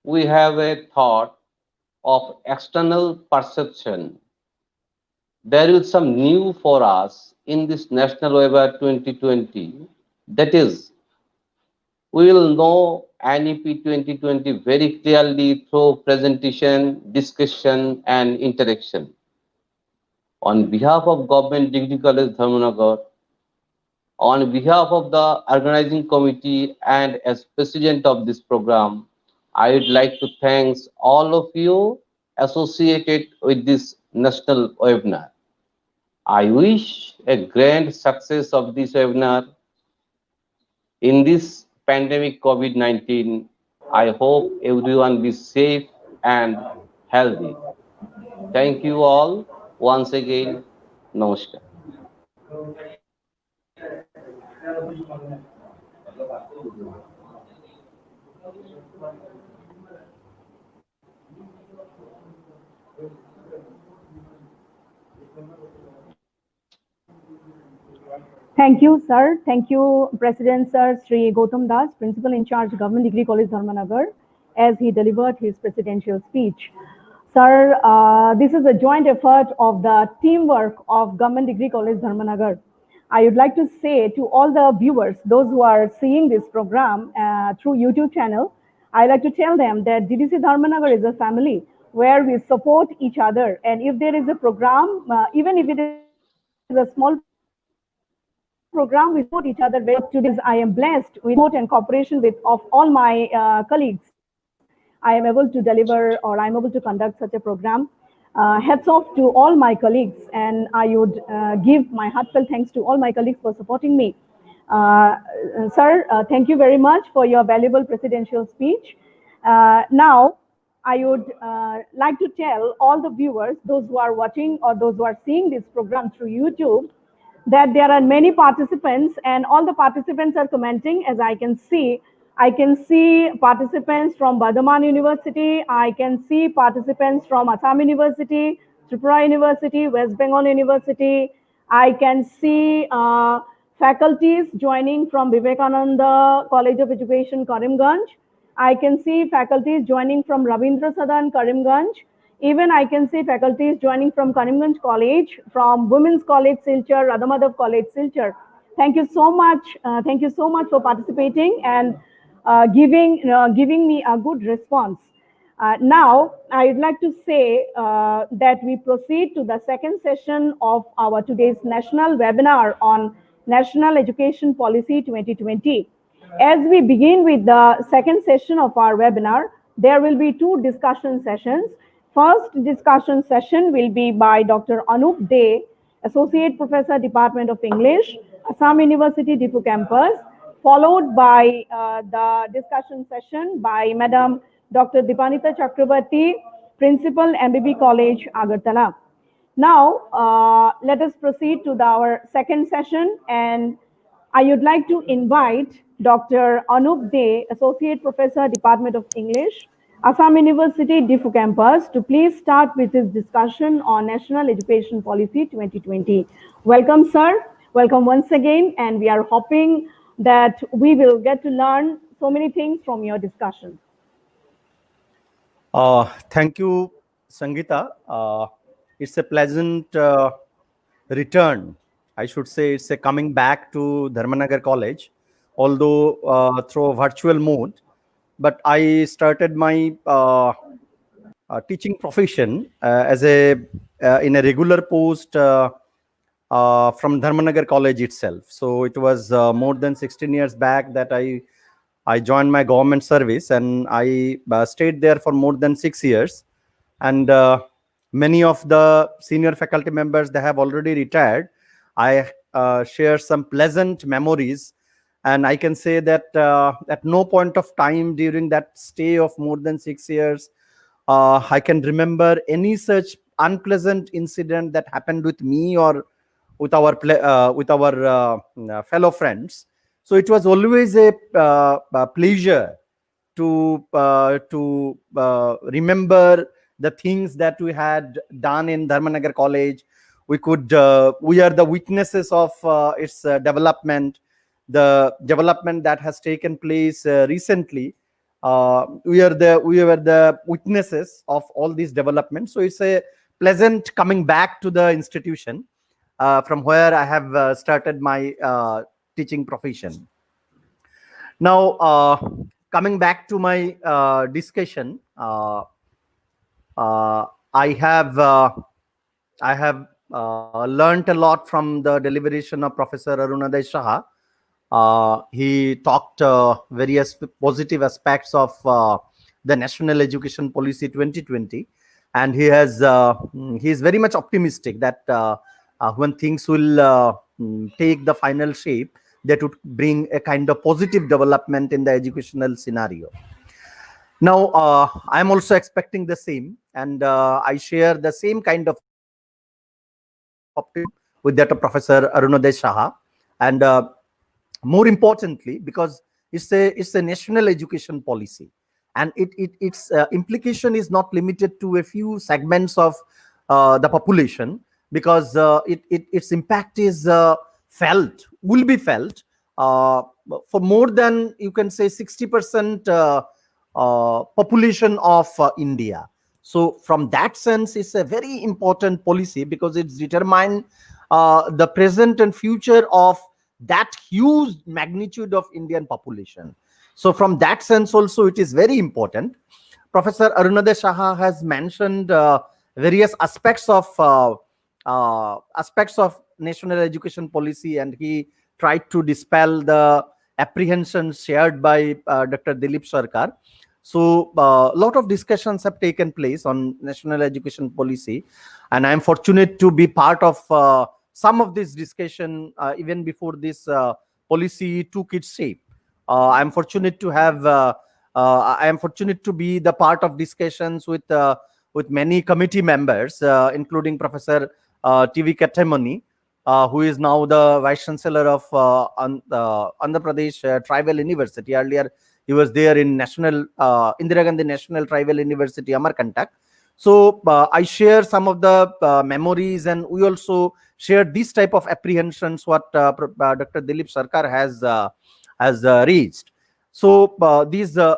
we have a thought of external perception. There is some new for us in this National Webinar 2020. That is, we will know NEP 2020 very clearly through presentation, discussion, and interaction. On behalf of Government Degree College Dharmanagar, on behalf of the organizing committee and as president of this program, I would like to thank all of you associated with this national webinar. I wish a grand success of this webinar in this pandemic COVID-19. I hope everyone be safe and healthy. Thank you all once again. Namaskar. Thank you, sir. Thank you, President Sir Sri Gautam Das, Principal in Charge, Government Degree College, Dharmanagar, as he delivered his presidential speech. Sir, this is a joint effort of the teamwork of Government Degree College, Dharmanagar. I would like to say to all the viewers, those who are seeing this program through YouTube channel, I like to tell them that GDC Dharmanagar is a family where we support each other. And if there is a program, even if it is a small program, we support each other very much. Today, I am blessed with support and cooperation of all my colleagues. I am able to deliver or I am able to conduct such a program. Hats off to all my colleagues, and I would give my heartfelt thanks to all my colleagues for supporting me. Sir, thank you very much for your valuable presidential speech. Now, I would like to tell all the viewers, those who are watching or those who are seeing this program through YouTube, that there are many participants and all the participants are commenting. As I can see participants from Bardhaman University, I can see participants from Assam University, Tripura University, West Bengal University. I can see faculties joining from Vivekananda College of Education, Karimganj. I can see faculties joining from Ravindra Sadan, Karimganj. Even I can see faculties joining from Karimganj College, from Women's College, Silchar, Radhamadhav College, Silchar. Thank you so much. Thank you so much for participating and giving me a good response. Now, I would like to say that we proceed to the second session of our today's national webinar on National Education Policy 2020. As we begin with the second session of our webinar, there will be two discussion sessions. First discussion session will be by Dr. Anup De, Associate Professor, Department of English, Assam University, Difu Campus, followed by the discussion session by Madam Dr. Dipanita Chakrabarti, Principal, MBB College, Agartala. Now, let us proceed to our second session, and I would like to invite Dr. Anup De, Associate Professor, Department of English, Assam University, Difu Campus, to please start with his discussion on National Education Policy 2020. Welcome, sir. Welcome once again, and we are hoping that we will get to learn so many things from your discussion. Thank you, Sangeeta. It's a pleasant return. I should say it's a coming back to Dharmanagar College, although through a virtual mode. But I started my teaching profession as in a regular post from Dharmanagar College itself. So it was more than 16 years back that I joined my government service, and I stayed there for more than 6 years. And many of the senior faculty members, they have already retired. I share some pleasant memories. And I can say that at no point of time during that stay of more than 6 years, I can remember any such unpleasant incident that happened with me or with our fellow friends. So it was always a pleasure to remember the things that we had done in Dharmanagar College. We are the witnesses of its development. the development that has taken place recently. We were the witnesses of all these developments. So it's a pleasant coming back to the institution from where I have started my teaching profession. Now, coming back to my discussion, uh, I have uh, I have learned a lot from the deliberation of Professor Arun Shah. He talked various positive aspects of the National Education Policy 2020, and he is very much optimistic that when things will take the final shape, that would bring a kind of positive development in the educational scenario. Now, I am also expecting the same, and I share the same kind of optimism with that of Professor Arun Shah. And more importantly, because it's a national education policy, and its implication is not limited to a few segments of the population, because its impact is will be felt uh, for more than, you can say, 60% population of India. So from that sense, it's a very important policy, because it's determined the present and future of that huge magnitude of Indian population. So from that sense also, it is very important. Professor Arunodaya Shah has mentioned various aspects of national education policy, and he tried to dispel the apprehensions shared by Dr. Dilip Sarkar. So a lot of discussions have taken place on national education policy, and I am fortunate to be part of some of this discussion even before this policy took its shape. I am fortunate to have. I am fortunate to be the part of discussions with many committee members, including Professor TV Katemani, who is now the Vice Chancellor of Andhra Pradesh Tribal University. Earlier, he was there in Indira Gandhi National Tribal University, Amarkantak. So I share some of the memories, and we also share this type of apprehensions what Dr. Dilip Sarkar has reached. So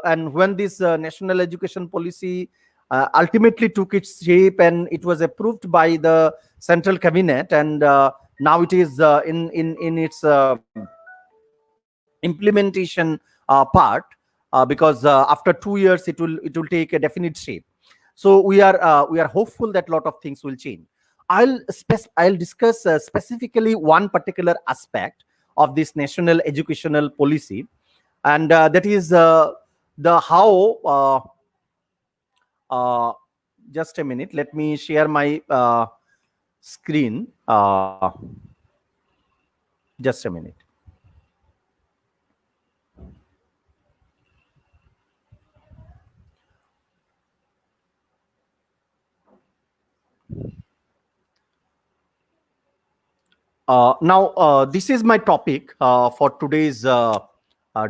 and when this national education policy ultimately took its shape and it was approved by the central cabinet, and now it is in its implementation part, because after 2 years it will take a definite shape. So we are hopeful that a lot of things will change. I'll discuss specifically one particular aspect of this national educational policy, and that is the how. Just a minute. Let me share my screen. Just a minute. Now, this is my topic for today's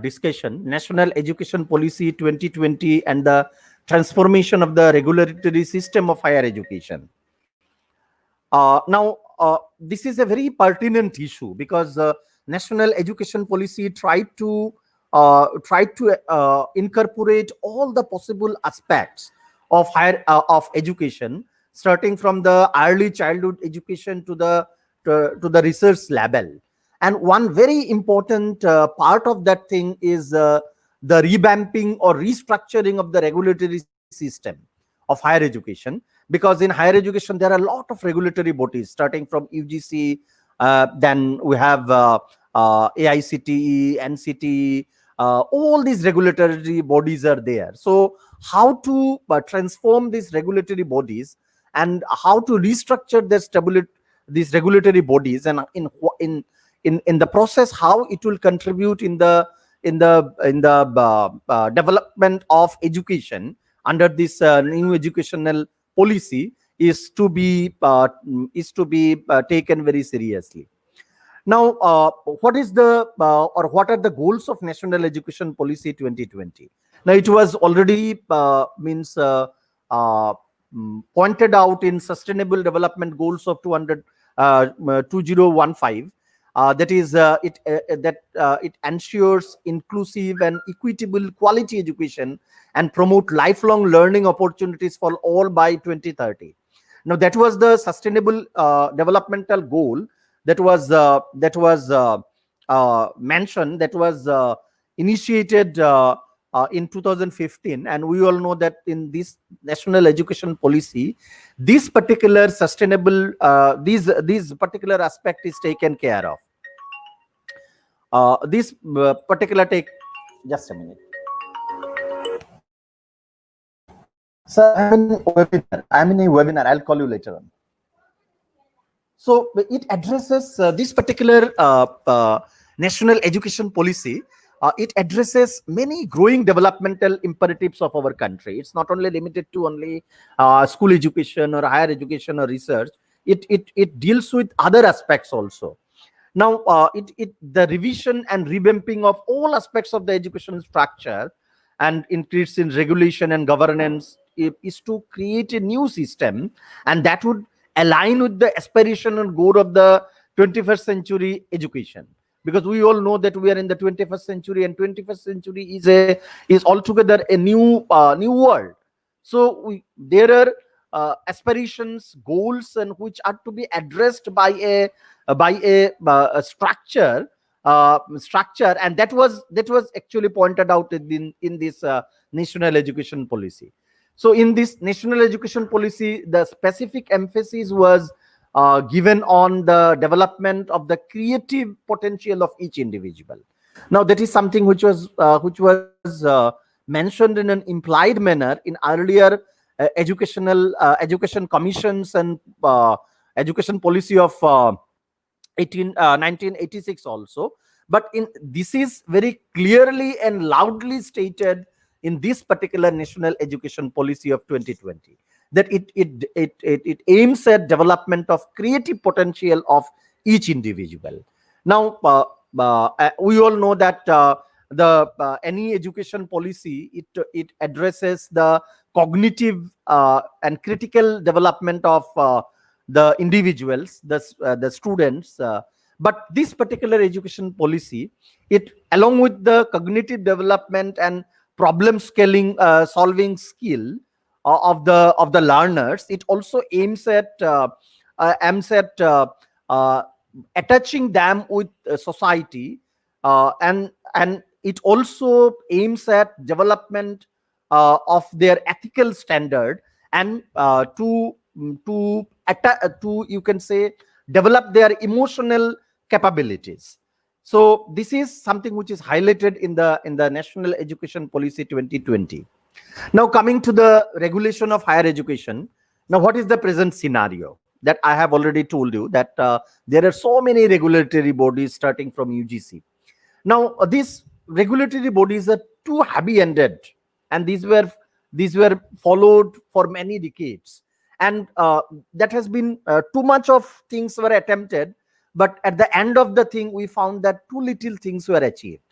discussion: National Education Policy 2020 and the transformation of the regulatory system of higher education. Now, this is a very pertinent issue, because National Education Policy tried to incorporate all the possible aspects of higher of education, starting from the early childhood education to the research level. And one very important part of that thing is the revamping or restructuring of the regulatory system of higher education, because in higher education there are a lot of regulatory bodies, starting from UGC, then we have AICTE, NCTE, all these regulatory bodies are there. So how to transform these regulatory bodies, and how to restructure these regulatory bodies, and in the process how it will contribute in the development of education under this new educational policy is to be taken very seriously. Now, what are the goals of National Education Policy 2020? Now, it was already pointed out in Sustainable Development Goals of 2015, that is it ensures inclusive and equitable quality education and promote lifelong learning opportunities for all by 2030. Now that was the sustainable developmental goal that was mentioned, that was initiated in 2015, and we all know that in this national education policy, this particular sustainable these particular aspect is taken care of. This particular take just a minute. Sir, I'm in a webinar. I'll call you later on. So it addresses this particular national education policy. It addresses many growing developmental imperatives of our country. It's not only limited to only school education or higher education or research. It deals with other aspects also. Now, the revision and revamping of all aspects of the education structure and increase in regulation and governance is to create a new system, and that would align with the aspiration and goal of the 21st century education. Because we all know that we are in the 21st century, and 21st century is altogether a new world. So there are aspirations, goals, and which are to be addressed by a structure, and that was actually pointed out in this national education policy. So in this national education policy, the specific emphasis was given on the development of the creative potential of each individual. Now that is something which was mentioned in an implied manner in earlier education commissions and education policy of 1986 also. But this is very clearly and loudly stated in this particular national education policy of 2020, that it aims at development of creative potential of each individual. Now we all know that any education policy, it addresses the cognitive and critical development of the individuals, the students, but this particular education policy, it along with the cognitive development and problem solving skill of the learners, it also aims at attaching them with society, and it also aims at development of their ethical standard, and to you can say develop their emotional capabilities. So this is something which is highlighted in the National Education Policy 2020. Now coming to the regulation of higher education. Now what is the present scenario? That I have already told you that there are so many regulatory bodies starting from UGC. Now these regulatory bodies are too heavy-handed, and these were followed for many decades, and that has been too much of things were attempted, but at the end of the thing we found that too little things were achieved.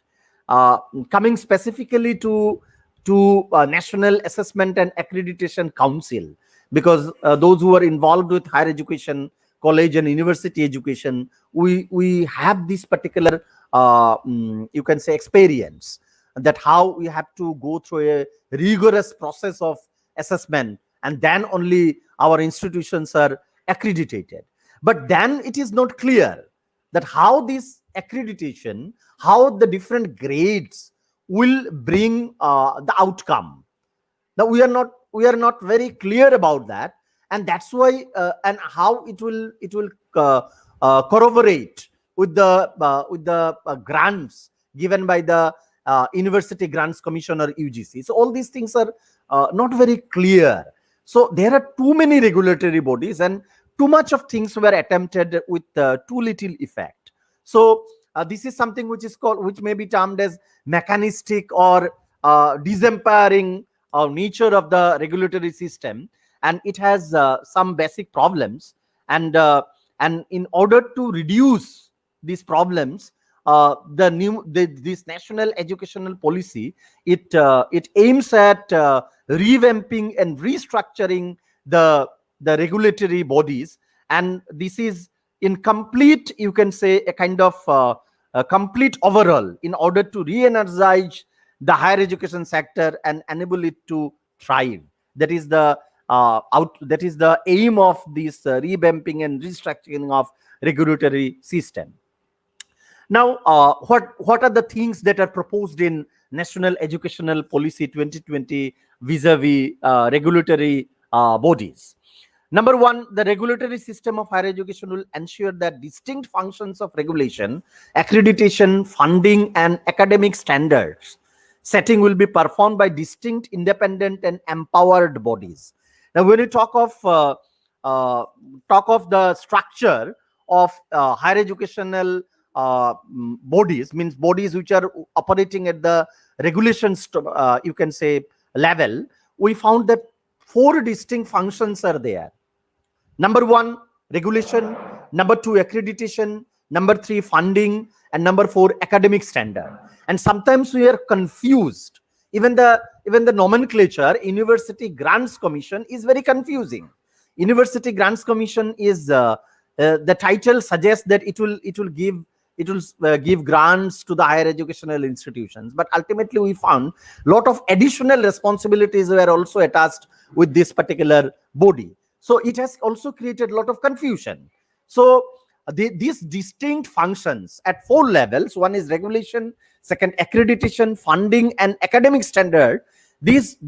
Coming specifically to National Assessment and Accreditation Council, because those who are involved with higher education, college and university education, we have this particular you can say experience, that how we have to go through a rigorous process of assessment, and then only our institutions are accredited. But then it is not clear that how this accreditation, how the different grades will bring the outcome. Now we are not very clear about that, and that's why and how it will corroborate with the grants given by the University Grants Commission or UGC. So all these things are not very clear. So there are too many regulatory bodies, and too much of things were attempted with too little effect. So this is something which may be termed as mechanistic or disempowering nature of the regulatory system, and it has some basic problems. And in order to reduce these problems, this national educational policy, it aims at revamping and restructuring the regulatory bodies, and this is in complete, you can say, a kind of a complete overall in order to re-energize the higher education sector and enable it to thrive. That is the that is the aim of this revamping and restructuring of regulatory system. Now, what are the things that are proposed in National Educational Policy 2020 vis-a-vis regulatory bodies? Number one, the regulatory system of higher education will ensure that distinct functions of regulation, accreditation, funding, and academic standards setting will be performed by distinct, independent, and empowered bodies. Now, when you talk of the structure of higher educational bodies, means bodies which are operating at the regulations, you can say, level, we found that 4 distinct functions are there. Number 1, regulation. Number 2, accreditation. Number 3, funding. And number 4, academic standard. And sometimes we are confused. Even the nomenclature, University Grants Commission, is very confusing. University Grants Commission is the title suggests that it will give grants to the higher educational institutions, but ultimately we found a lot of additional responsibilities were also attached with this particular body. So it has also created a lot of confusion. So these distinct functions at 4 levels: one is regulation, second accreditation, funding, and academic standard. These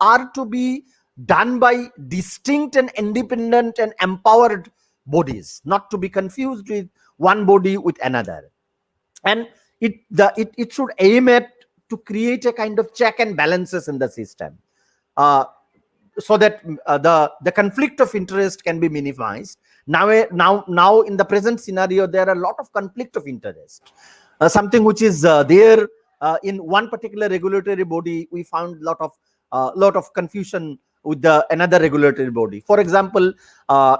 are to be done by distinct and independent and empowered bodies, not to be confused with one body with another. And it should aim at to create a kind of check and balances in the system, so that the conflict of interest can be minimized. Now in the present scenario, there are a lot of conflict of interest. Something which is there in one particular regulatory body, we found lot of confusion with another regulatory body. For example,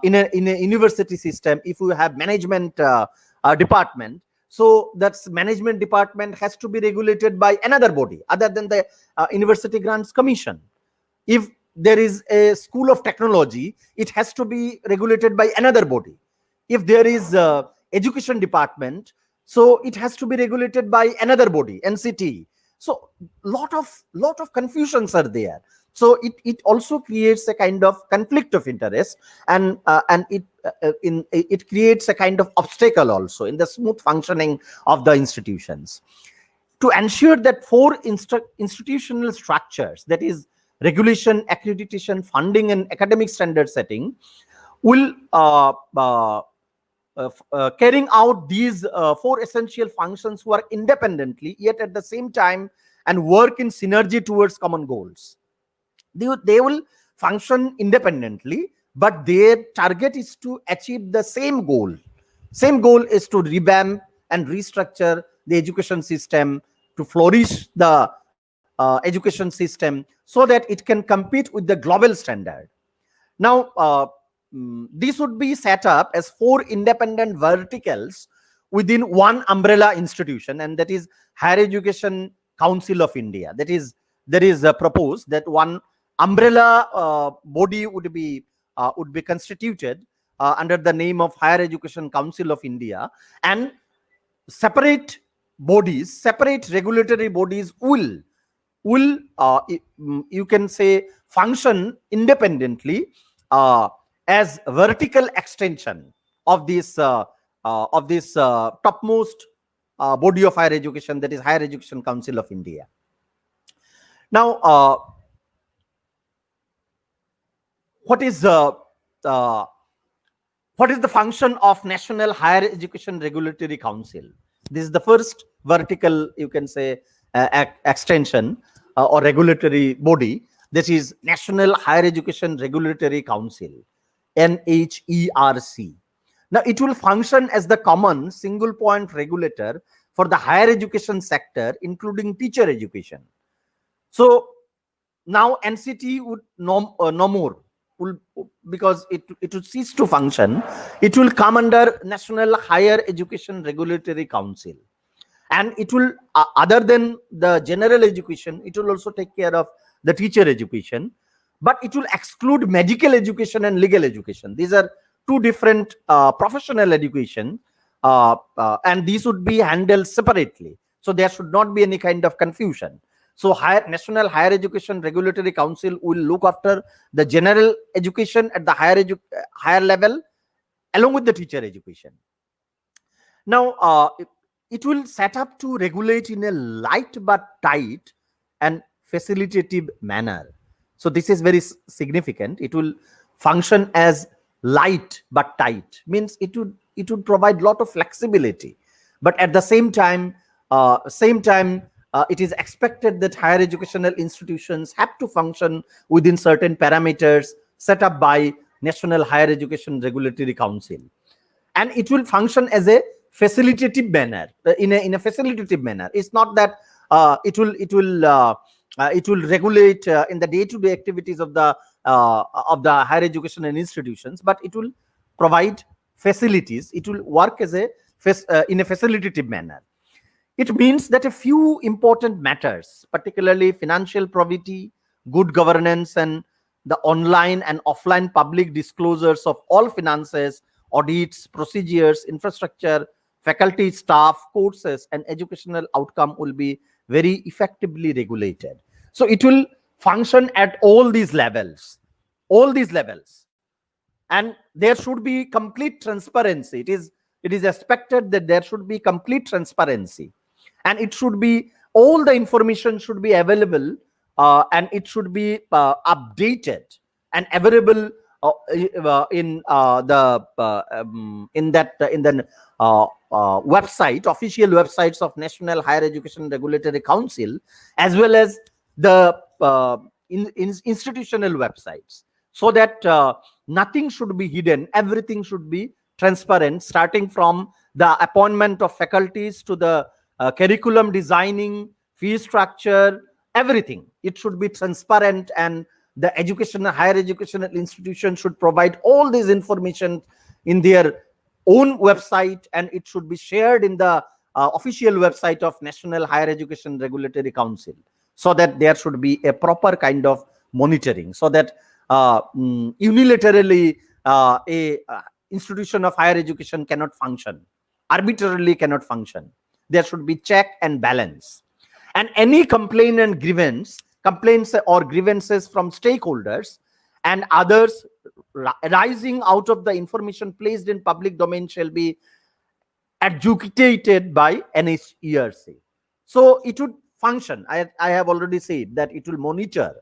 in a university system, if you have management department, so that's management department has to be regulated by another body other than the University Grants Commission. If there is a school of technology, it has to be regulated by another body. If there is education department, so it has to be regulated by another body, NCT. So lot of confusions are there. So it also creates a kind of conflict of interest, and it creates a kind of obstacle also in the smooth functioning of the institutions. To ensure that 4 institutional structures, that is regulation, accreditation, funding, and academic standard setting, will carrying out these 4 essential functions work independently, yet at the same time, and work in synergy towards common goals. They will function independently, but their target is to achieve the same goal. Same goal is to revamp and restructure the education system, to flourish the education system so that it can compete with the global standard. Now, this would be set up as 4 independent verticals within one umbrella institution, and that is Higher Education Council of India. That is, there is proposed that one umbrella body would be constituted under the name of Higher Education Council of India, and separate bodies, separate regulatory bodies will you can say function independently as vertical extension of this topmost body of higher education, that is Higher Education Council of India. Now, what is the function of National Higher Education Regulatory Council? This is the first vertical, you can say, extension or regulatory body. This is National Higher Education Regulatory Council, NHERC. Now, it will function as the common single point regulator for the higher education sector, including teacher education. So now NCT would no more, because it would cease to function. It will come under National Higher Education Regulatory Council, and it will other than the general education, it will also take care of the teacher education, but it will exclude medical education and legal education. These are two different professional education, and these would be handled separately. So there should not be any kind of confusion. So National Higher Education Regulatory Council will look after the general education at the higher level, along with the teacher education. Now, it will set up to regulate in a light but tight and facilitative manner. So this is very significant. It will function as light but tight, means it would provide lot of flexibility, but at the same time, it is expected that higher educational institutions have to function within certain parameters set up by National Higher Education Regulatory Council, and it will function as a facilitative manner. In a facilitative manner, it's not that it will regulate in the day-to-day activities of the higher educational institutions, but it will provide facilities. It will work as a in a facilitative manner. It means that a few important matters, particularly financial probity, good governance, and the online and offline public disclosures of all finances, audits, procedures, infrastructure, faculty, staff, courses, and educational outcome will be very effectively regulated. So it will function at all these levels, and there should be complete transparency. It is expected that there should be complete transparency, and it should be, all the information should be available, and it should be updated and available in the website, official websites of National Higher Education Regulatory Council, as well as the institutional websites, so that nothing should be hidden. Everything should be transparent, starting from the appointment of faculties to the curriculum designing, fee structure, everything. It should be transparent, and the higher educational institution should provide all this information in their own website, and it should be shared in the official website of National Higher Education Regulatory Council, so that there should be a proper kind of monitoring, so that unilaterally a institution of higher education cannot function, arbitrarily cannot function. There should be check and balance. And any complaints or grievances from stakeholders and others arising out of the information placed in public domain shall be adjudicated by NHERC. So it would function. I have already said that it will monitor,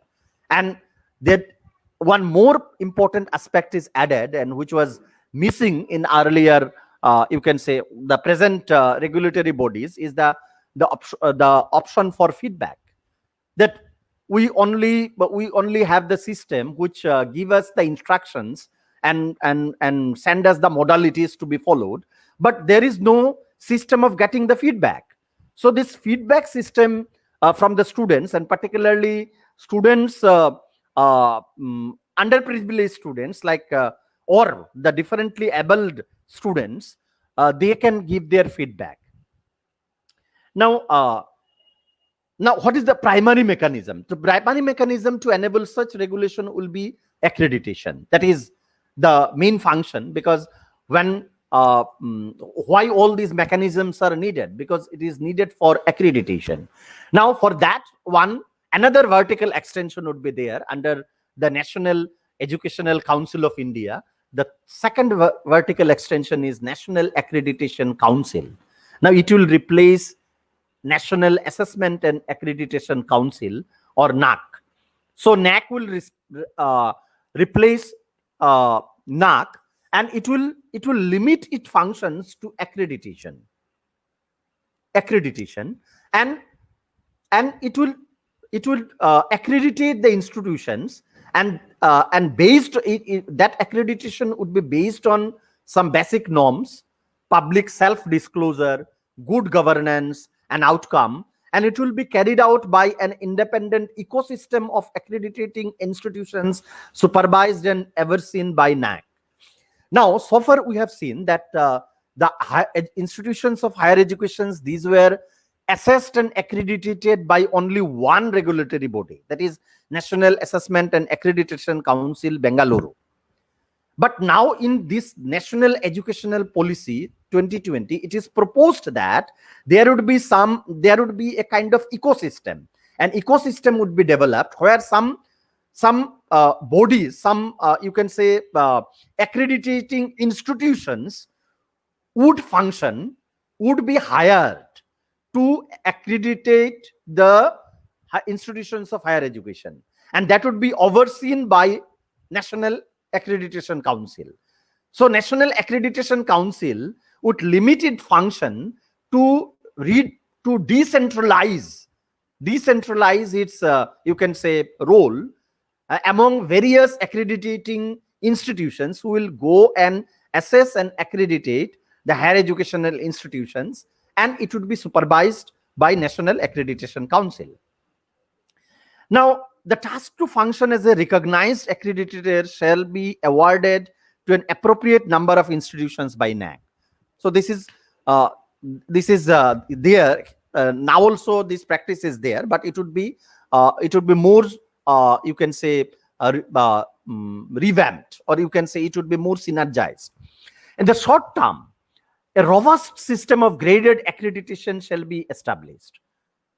and that one more important aspect is added, and which was missing in earlier, you can say, the present regulatory bodies, is the option for feedback. That we only have the system which give us the instructions and send us the modalities to be followed, but there is no system of getting the feedback. So this feedback system from the students, and particularly students, underprivileged students, like or the differently abled students, they can give their feedback. Now, what is the primary mechanism? The primary mechanism to enable such regulation will be accreditation. That is the main function, because when why all these mechanisms are needed? Because it is needed for accreditation. Now, for that one, another vertical extension would be there under the National Educational Council of India. The second vertical extension is National Accreditation Council. Now, it will replace National Assessment and Accreditation Council, or NAC. So NAC will replace NAC, and it will limit its functions to accreditation, and it will accreditate the institutions, and based that accreditation would be based on some basic norms, public self-disclosure, good governance, and outcome, and it will be carried out by an independent ecosystem of accrediting institutions supervised and overseen by NAC. Now, so far we have seen that the institutions of higher education, these were assessed and accredited by only one regulatory body, that is National Assessment and Accreditation Council, Bengaluru. But now in this National Educational Policy 2020, it is proposed that there would be a kind of ecosystem. An ecosystem would be developed where some bodies, you can say accrediting institutions would function, would be hired to accreditate the institutions of higher education, and that would be overseen by National Accreditation Council. So National Accreditation Council would limit its function to decentralize its you can say role among various accrediting institutions who will go and assess and accreditate the higher educational institutions, and it would be supervised by National Accreditation Council. Now, the task to function as a recognized accreditor shall be awarded to an appropriate number of institutions by NAC. So this is there now. Also, this practice is there, but it would be more you can say revamped, or you can say it would be more synergized. In the short term, a robust system of graded accreditation shall be established,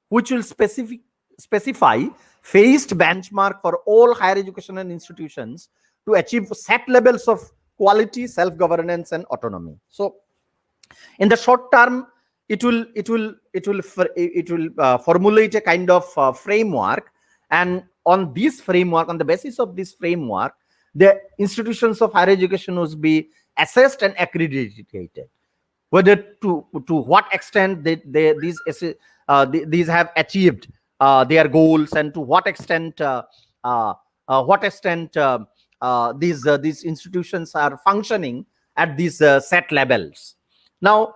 which will specify phased benchmark for all higher educational institutions to achieve set levels of quality, self-governance, and autonomy. So, in the short term, it will formulate a kind of framework, and on this framework, on the basis of this framework, the institutions of higher education will be assessed and accredited. Whether to what extent these have achieved their goals, and to what extent these institutions are functioning at these set levels. Now,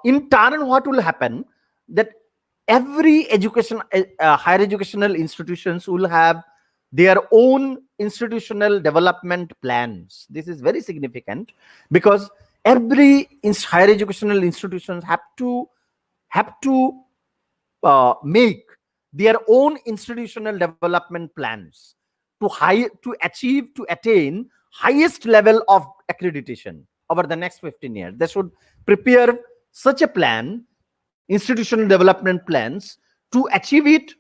in turn, what will happen that every higher educational institutions will have their own institutional development plans. This is very significant because every higher educational institutions have to make their own institutional development plans to attain highest level of accreditation over the next 15 years. They should prepare such a plan, institutional development plans, to achieve it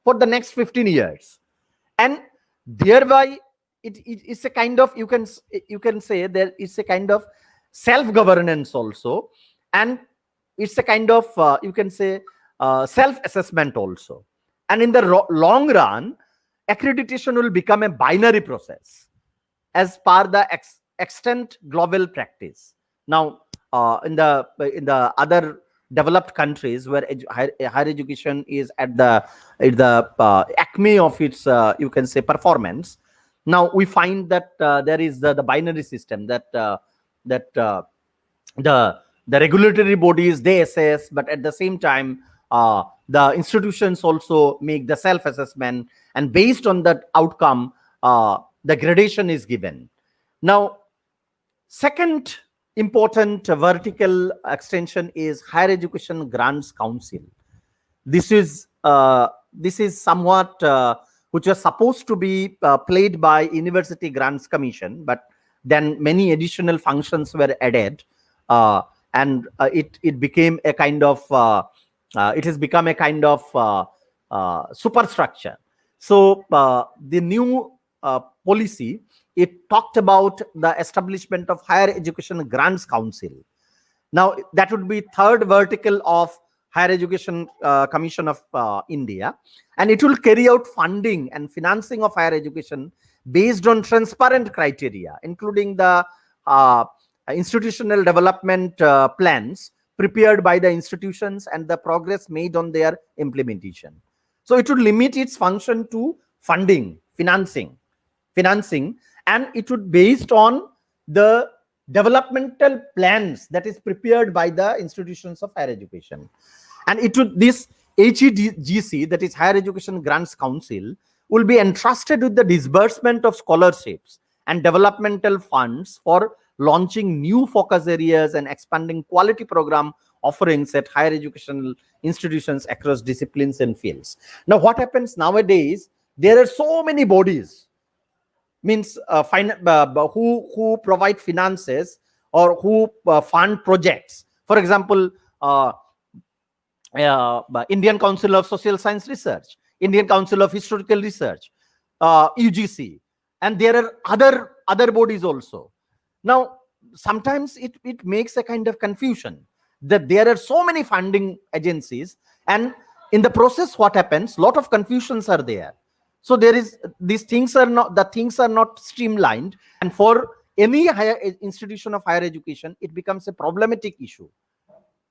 for the next 15 years, and thereby it's a kind of, you can say that it's a kind of self-governance also, and it's a kind of you can say self-assessment also. And in the long run, accreditation will become a binary process as per the extant global practice. Now, in the other developed countries where higher education is at the acme of its you can say performance, now we find that there is the binary system that the regulatory bodies, they assess, but at the same time the institutions also make the self-assessment, and based on that outcome the gradation is given. Now, second important vertical extension is Higher Education Grants Council. This is somewhat which was supposed to be played by University Grants Commission, but then many additional functions were added, and it became a kind of it has become a kind of superstructure. So the new policy, it talked about the establishment of Higher Education Grants Council. Now, that would be third vertical of Higher Education Commission of India, and it will carry out funding and financing of higher education based on transparent criteria, including the institutional development plans prepared by the institutions and the progress made on their implementation. So it would limit its function to funding, financing, and it would based on the developmental plans that is prepared by the institutions of higher education. And it would, this HEGC, that is Higher Education Grants Council, will be entrusted with the disbursement of scholarships and developmental funds for launching new focus areas and expanding quality program offerings at higher educational institutions across disciplines and fields. Now, what happens nowadays, there are so many bodies, means who provide finances or who fund projects. For example, Indian Council of Social Science Research, Indian Council of Historical Research, UGC, and there are other bodies also. Now, sometimes it makes a kind of confusion that there are so many funding agencies, and in the process, what happens? Lot of confusions are there. So these things are not streamlined, and for any higher institution of higher education, it becomes a problematic issue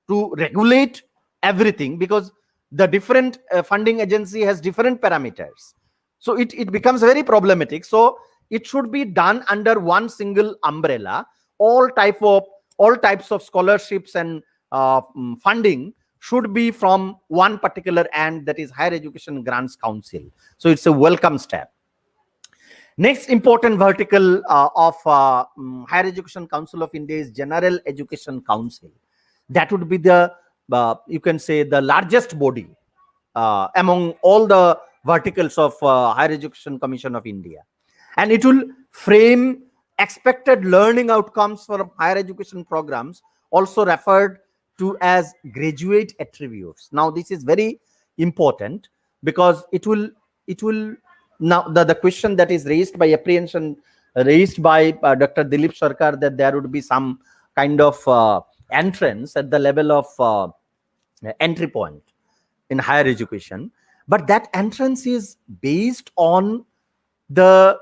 to regulate everything, because the different funding agency has different parameters. So it becomes very problematic. So it should be done under one single umbrella. All types of scholarships and funding should be from one particular end, that is Higher Education Grants Council. So it's a welcome step. Next important vertical of Higher Education Council of India is General Education Council. That would be the you can say the largest body among all the verticals of Higher Education Commission of India, and it will frame expected learning outcomes for higher education programs, also referred to as graduate attributes. Now this is very important, because it will now the question that is raised by apprehension raised by Dr. Dilip Sarkar, that there would be some kind of entrance at the level of entry point in higher education, but that entrance is based on the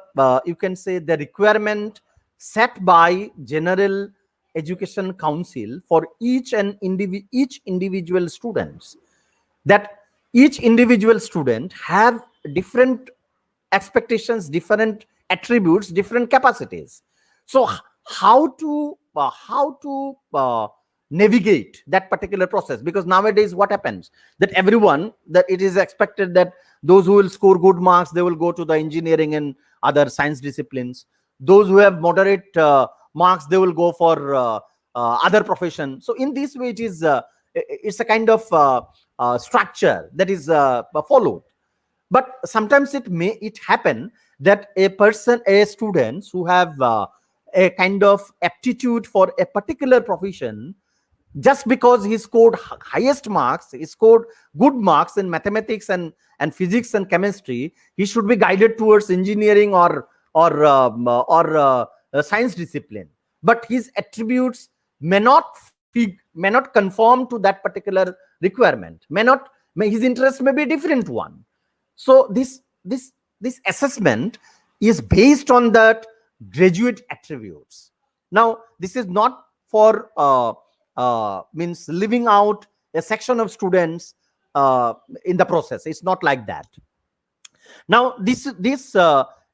you can say the requirement set by General Education Council for each individual students, that each individual student have different expectations, different attributes, different capacities. So how to navigate that particular process? Because nowadays what happens, that it is expected that those who will score good marks, they will go to the engineering and other science disciplines. Those who have moderate marks, they will go for other profession. So in this way, it's a kind of structure that is followed. But sometimes it happen that students who have a kind of aptitude for a particular profession, just because he scored highest marks, he scored good marks in mathematics and physics and chemistry, he should be guided towards engineering or science discipline. But his attributes may not conform to that particular requirement. His interest may be a different one. So this assessment is based on that graduate attributes. Now this is not for means leaving out a section of students in the process. It's not like that. Now this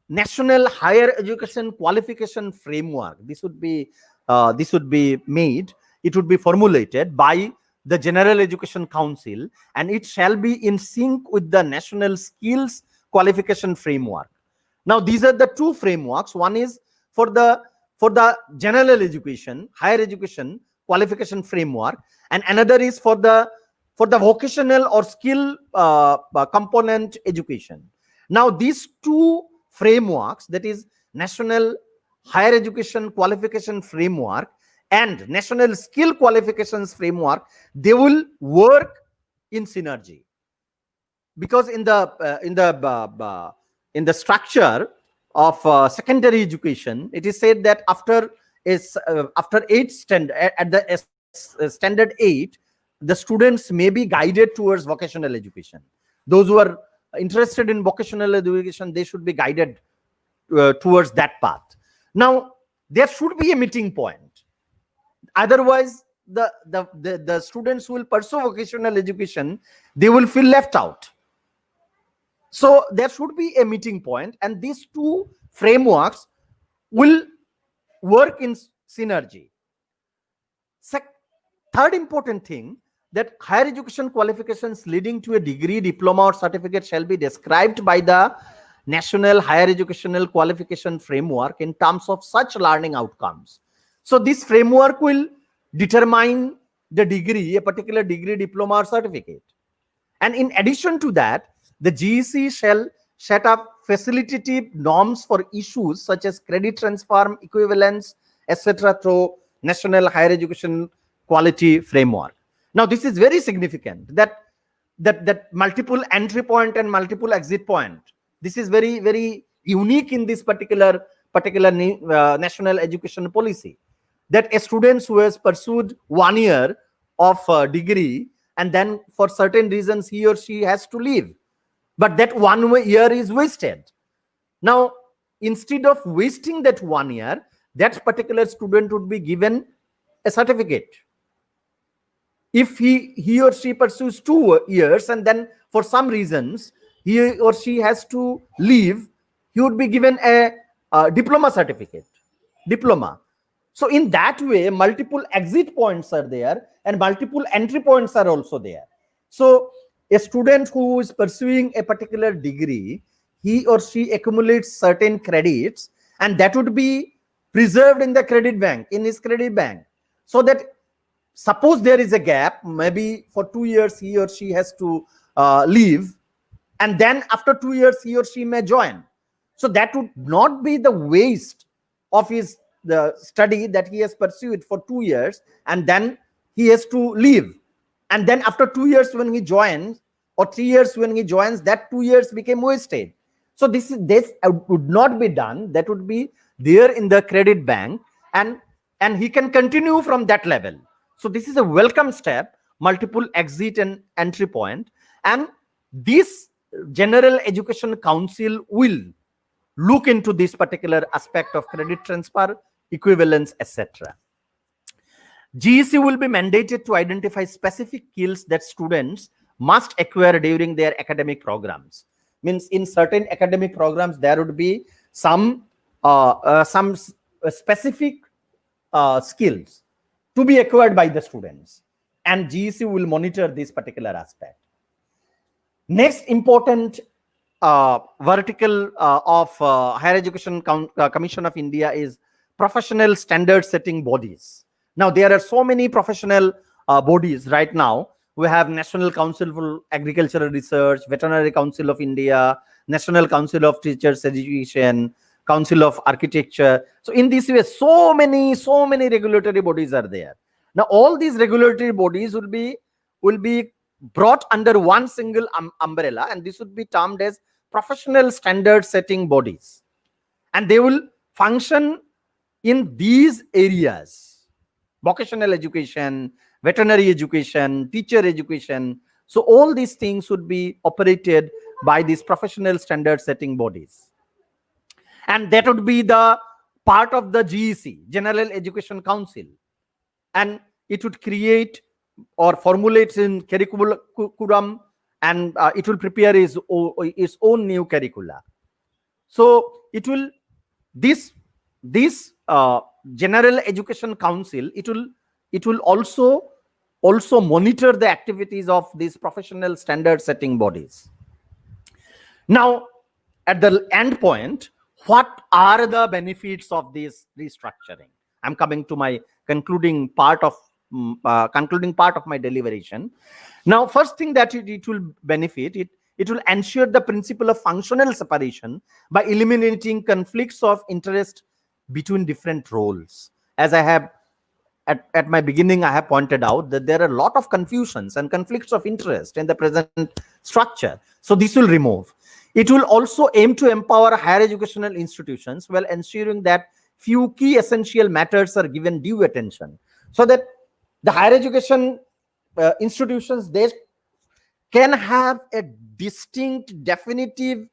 National Higher Education Qualification Framework, this would be made, it would be formulated by the General Education Council, and it shall be in sync with the National Skills Qualification Framework. Now these are the two frameworks. One is for the general education, higher education qualification framework, and another is for the vocational or skill component education. Now these two frameworks, that is National Higher Education Qualification Framework and National Skill Qualifications Framework, they will work in synergy, because in the structure of secondary education, it is said that after 8th standard, at the standard 8, the students may be guided towards vocational education. Those who are interested in vocational education, they should be guided towards that path. Now there should be a meeting point. Otherwise, the students who will pursue vocational education, they will feel left out. So there should be a meeting point, and these two frameworks will work in synergy. Third important thing, that higher education qualifications leading to a degree, diploma or certificate shall be described by the National Higher Educational Qualification Framework in terms of such learning outcomes. So this framework will determine the degree, a particular degree, diploma or certificate. And in addition to that, the GEC set up facilitative norms for issues such as credit transfer, equivalence, etc. through National Higher Education Quality Framework. Now, this is very significant that multiple entry point and multiple exit point. This is very unique in this particular national education policy, that a student who has pursued 1 year of degree and then for certain reasons he or she has to leave, but that 1 year is wasted. Now, instead of wasting that 1 year, that particular student would be given a certificate. If he or she pursues 2 years and then for some reasons he or she has to leave, he would be given a diploma certificate. So in that way, multiple exit points are there and multiple entry points are also there. So a student who is pursuing a particular degree, he or she accumulates certain credits, and that would be preserved in the credit bank, in his credit bank, so that suppose there is a gap, maybe for 2 years he or she has to leave, and then after 2 years he or she may join. So that would not be the waste of the study that he has pursued for 2 years, and then he has to leave. And then after 2 years when he joins, or 3 years when he joins, that 2 years became wasted. So this would not be done. That would be there in the credit bank, and he can continue from that level. So this is a welcome step, multiple exit and entry point, and this General Education Council will look into this particular aspect of credit transfer, equivalence, etc. GEC will be mandated to identify specific skills that students must acquire during their academic programs. Means in certain academic programs there would be some specific skills to be acquired by the students, and GEC will monitor this particular aspect. Next important vertical of Higher Education Commission of India is professional standard setting bodies. Now there are so many professional bodies right now. We have National Council for Agricultural Research, Veterinary Council of India, National Council of Teachers Education, Council of Architecture. So in this way, so many regulatory bodies are there. Now all these regulatory bodies will be brought under one single umbrella, and this would be termed as professional standard setting bodies, and they will function in these areas: vocational education, veterinary education, teacher education. So all these things would be operated by these professional standard setting bodies, and that would be the part of the GEC, General Education Council, and it would create or formulate in curriculum, and it will prepare its own new curricula. So it will this General Education Council, it will also monitor the activities of these professional standard setting bodies. Now at the end point, what are the benefits of this restructuring? I'm coming to my concluding part of my deliberation. Now, first thing that it will benefit, it will ensure the principle of functional separation by eliminating conflicts of interest between different roles. As I have at my beginning, I have pointed out that there are a lot of confusions and conflicts of interest in the present structure. So this will remove. It will also aim to empower higher educational institutions while ensuring that few key essential matters are given due attention, so that the higher education institutions, they can have a distinct, definitive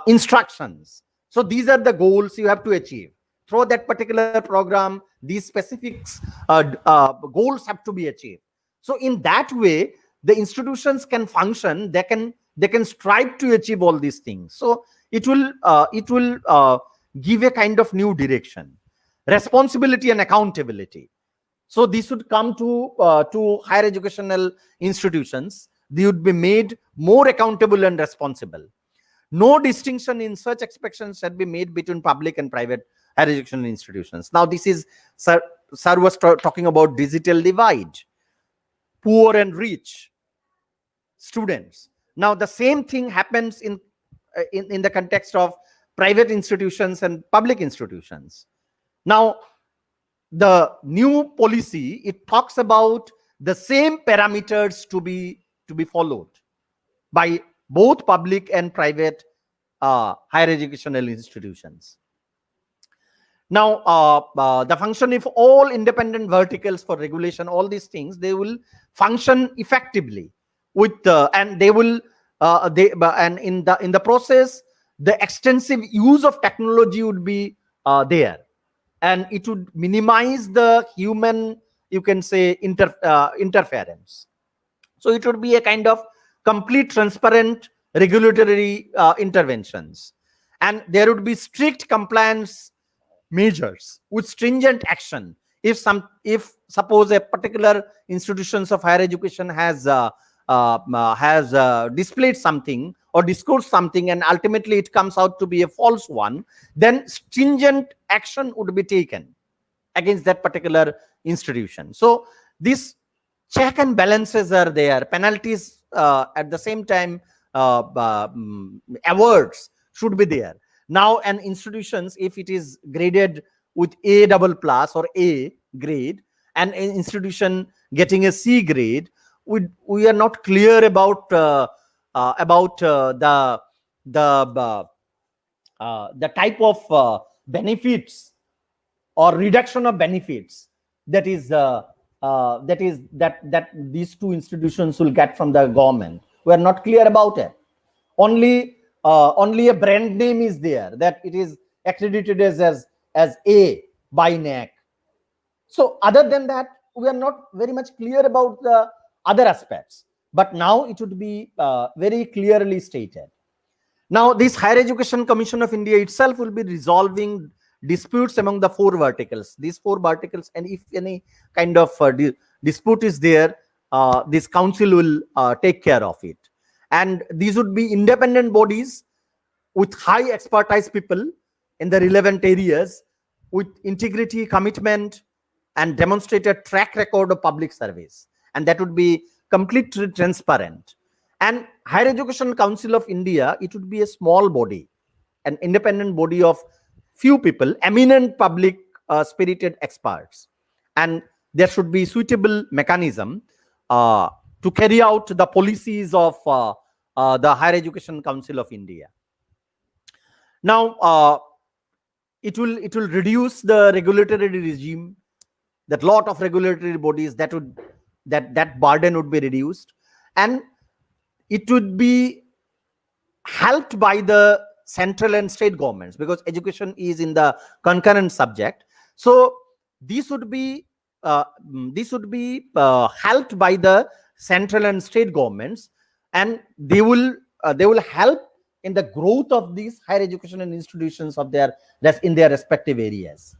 instructions. So these are the goals you have to achieve through that particular program. These specific goals have to be achieved. So in that way, the institutions can function. They can strive to achieve all these things. So it will give a kind of new direction, responsibility and accountability. So this would come to higher educational institutions. They would be made more accountable and responsible. No distinction in such expectations should be made between public and private higher educational institutions. Now this is, Sir was talking about digital divide, poor and rich students. Now the same thing happens in in the context of private institutions and public institutions. Now, the new policy, it talks about the same parameters to be followed by both public and private higher educational institutions. Now, the function of all independent verticals for regulation, all these things, they will function effectively with, and they will, and in the process, the extensive use of technology would be there, and it would minimize the human, you can say, interference. So it would be a kind of complete transparent regulatory interventions, and there would be strict compliance measures with stringent action if suppose a particular institutions of higher education has displayed something or disclosed something and ultimately it comes out to be a false one, then stringent action would be taken against that particular institution. So this check and balances are there, penalties at the same time, awards should be there. Now, an institutions, if it is graded with A++ or A grade, and an institution getting a C grade, we are not clear about the type of benefits or reduction of benefits that these two institutions will get from the government. We are not clear about it. Only a brand name is there, that it is accredited as A by NAC. So other than that, we are not very much clear about the other aspects. But now it would be very clearly stated. Now, this Higher Education Commission of India itself will be resolving disputes among the four verticals. These four verticals, and if any kind of dispute is there, this council will take care of it. And these would be independent bodies with high expertise people in the relevant areas with integrity, commitment, and demonstrated track record of public service. And that would be completely transparent. And Higher Education Council of India, it would be a small body, an independent body of few people, eminent public spirited experts. And there should be suitable mechanism to carry out the policies of the Higher Education Council of India. Now, it will reduce the regulatory regime, that lot of regulatory bodies, that burden would be reduced, and it would be helped by the central and state governments, because education is in the concurrent subject. So this would be helped by the central and state governments, and they will help in the growth of these higher education and institutions of in their respective areas.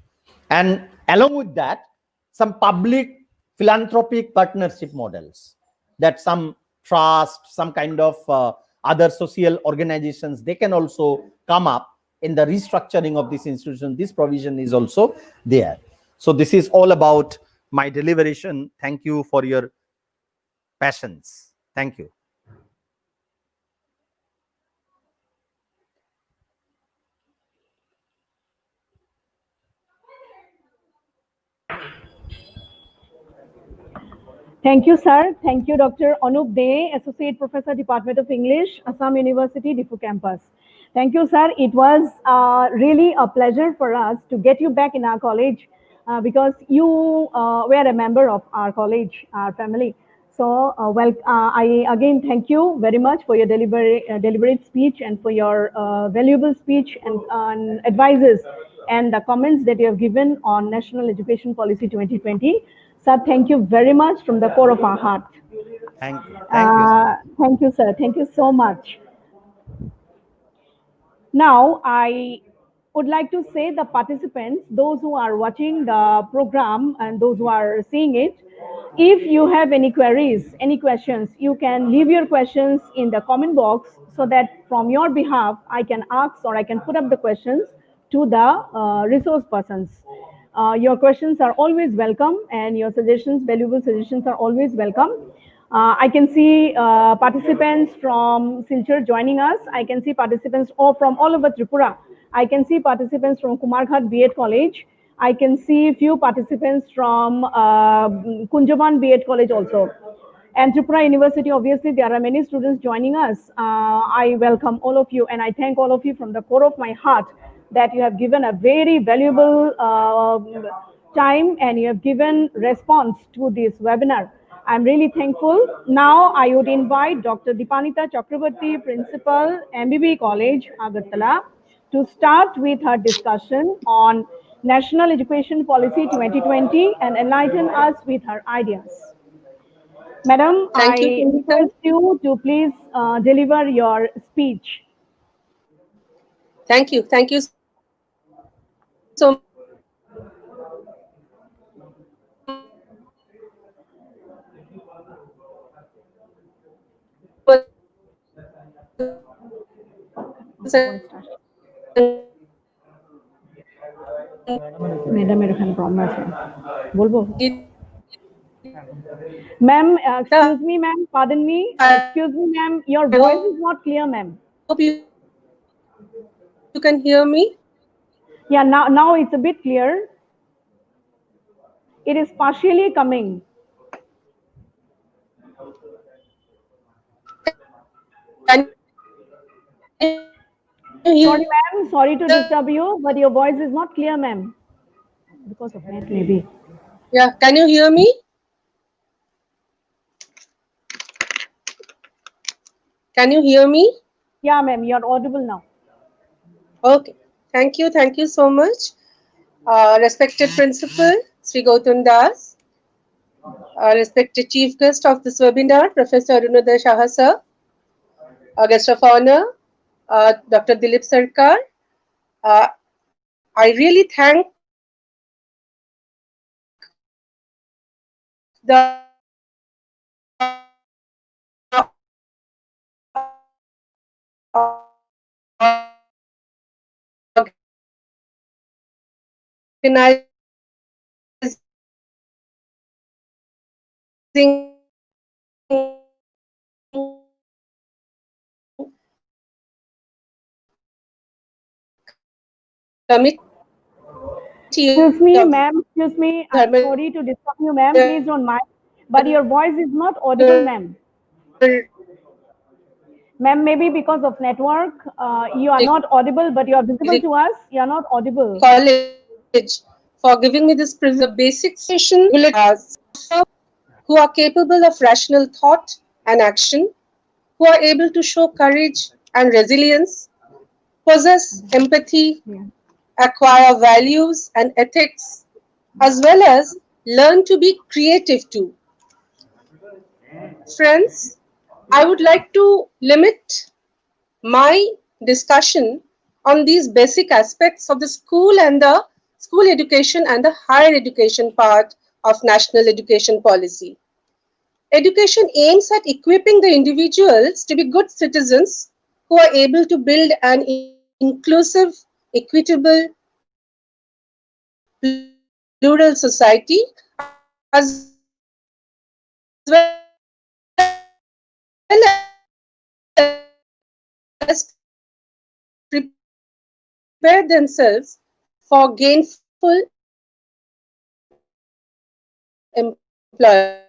And along with that, some public philanthropic partnership models, that some trust, some kind of other social organizations, they can also come up in the restructuring of this institution. This provision is also there. So this is all about my deliberation. Thank you for your patience. Thank you. Thank you, sir. Thank you, Dr. Anup De, Associate Professor, Department of English, Assam University, Difu campus. Thank you, sir. It was really a pleasure for us to get you back in our college because you were a member of our college, our family. So, I again thank you very much for your deliberate speech and for your valuable speech and advices and the comments that you have given on National Education Policy 2020. Sir, thank you very much from the core of our heart. Thank you. Thank you, sir. Thank you, sir. Thank you so much. Now, I would like to say the participants, those who are watching the program and those who are seeing it, if you have any queries, any questions, you can leave your questions in the comment box so that from your behalf, I can ask or I can put up the questions to the resource persons. Your questions are always welcome and your suggestions, valuable suggestions are always welcome. I can see participants from Silchar joining us. I can see participants from all over Tripura. I can see participants from Kumarghat B.Ed College. I can see few participants from Kunjavan B.Ed College also. And Tripura University, obviously, there are many students joining us. I welcome all of you and I thank all of you from the core of my heart that you have given a very valuable time and you have given response to this webinar. I'm really thankful. Now I would invite Dr. Dipanita Chakrabarti, Principal, MBB College, Agartala, to start with her discussion on National Education Policy 2020 and enlighten us with her ideas. Madam, Thank you, I Sunita. request you to please deliver your speech. Thank you. Thank you so madam मेरे खाने problem है बोलबो ma'am excuse me ma'am pardon me excuse me ma'am your voice is not clear ma'am Hope you can hear me. yeah now it's a bit clear it is partially coming Can you sorry ma'am sorry to disturb you but your voice is not clear ma'am because of net maybe Yeah, can you hear me? Can you hear me? yeah ma'am you are audible now Okay. Thank you so much. Respected Principal, Sri Gautam Das, respected Chief Guest of this webinar, Professor Arun Shah sir, Guest of Honor, Dr. Dilip Sarkar. I really thank the organizing committee. excuse me ma'am excuse me I'm sorry to disturb you ma'am please don't mind but your voice is not audible ma'am ma'am maybe because of network you are not audible but you are visible to us you are not audible College for giving me this privilege. The basic session who are capable of rational thought and action, who are able to show courage and resilience, possess empathy, acquire values and ethics, as well as learn to be creative too. Friends, I would like to limit my discussion on these basic aspects of the school education and the higher education part of national education policy. Education aims at equipping the individuals to be good citizens who are able to build an inclusive, equitable, plural society, as well as prepare themselves for gainful employment.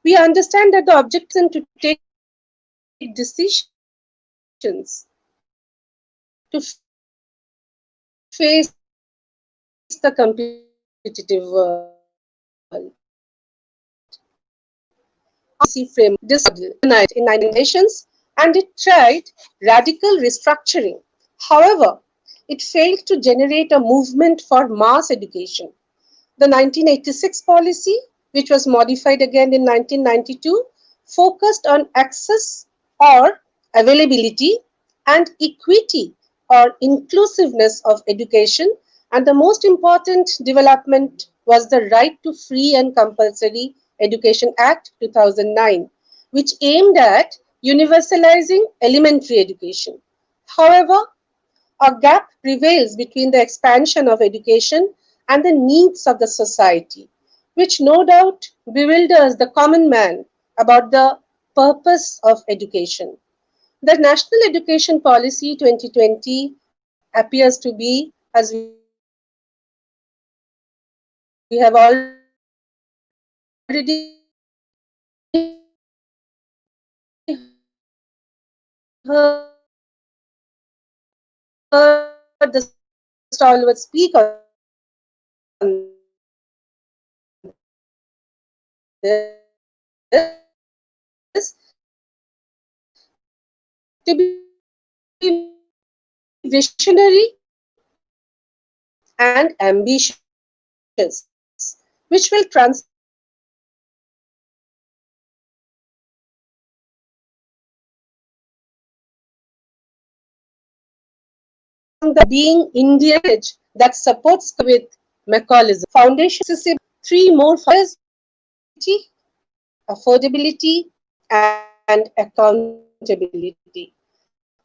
We understand that the objective is to take decisions to face the competitive world. Frame this in 19 nations and it tried radical restructuring. However, it failed to generate a movement for mass education. The 1986 policy, which was modified again in 1992, focused on access or availability and equity or inclusiveness of education, and the most important development was the Right to Free and Compulsory Education Act 2009, which aimed at universalizing elementary education. However, a gap prevails between the expansion of education and the needs of the society, which no doubt bewilders the common man about the purpose of education. The National Education Policy 2020 appears to be, as we have already heard the stalwart speak on this, to be visionary and ambitious, which will transform the being Indian that supports with Macaulay. Foundation accessible, three more affordability, and accountability.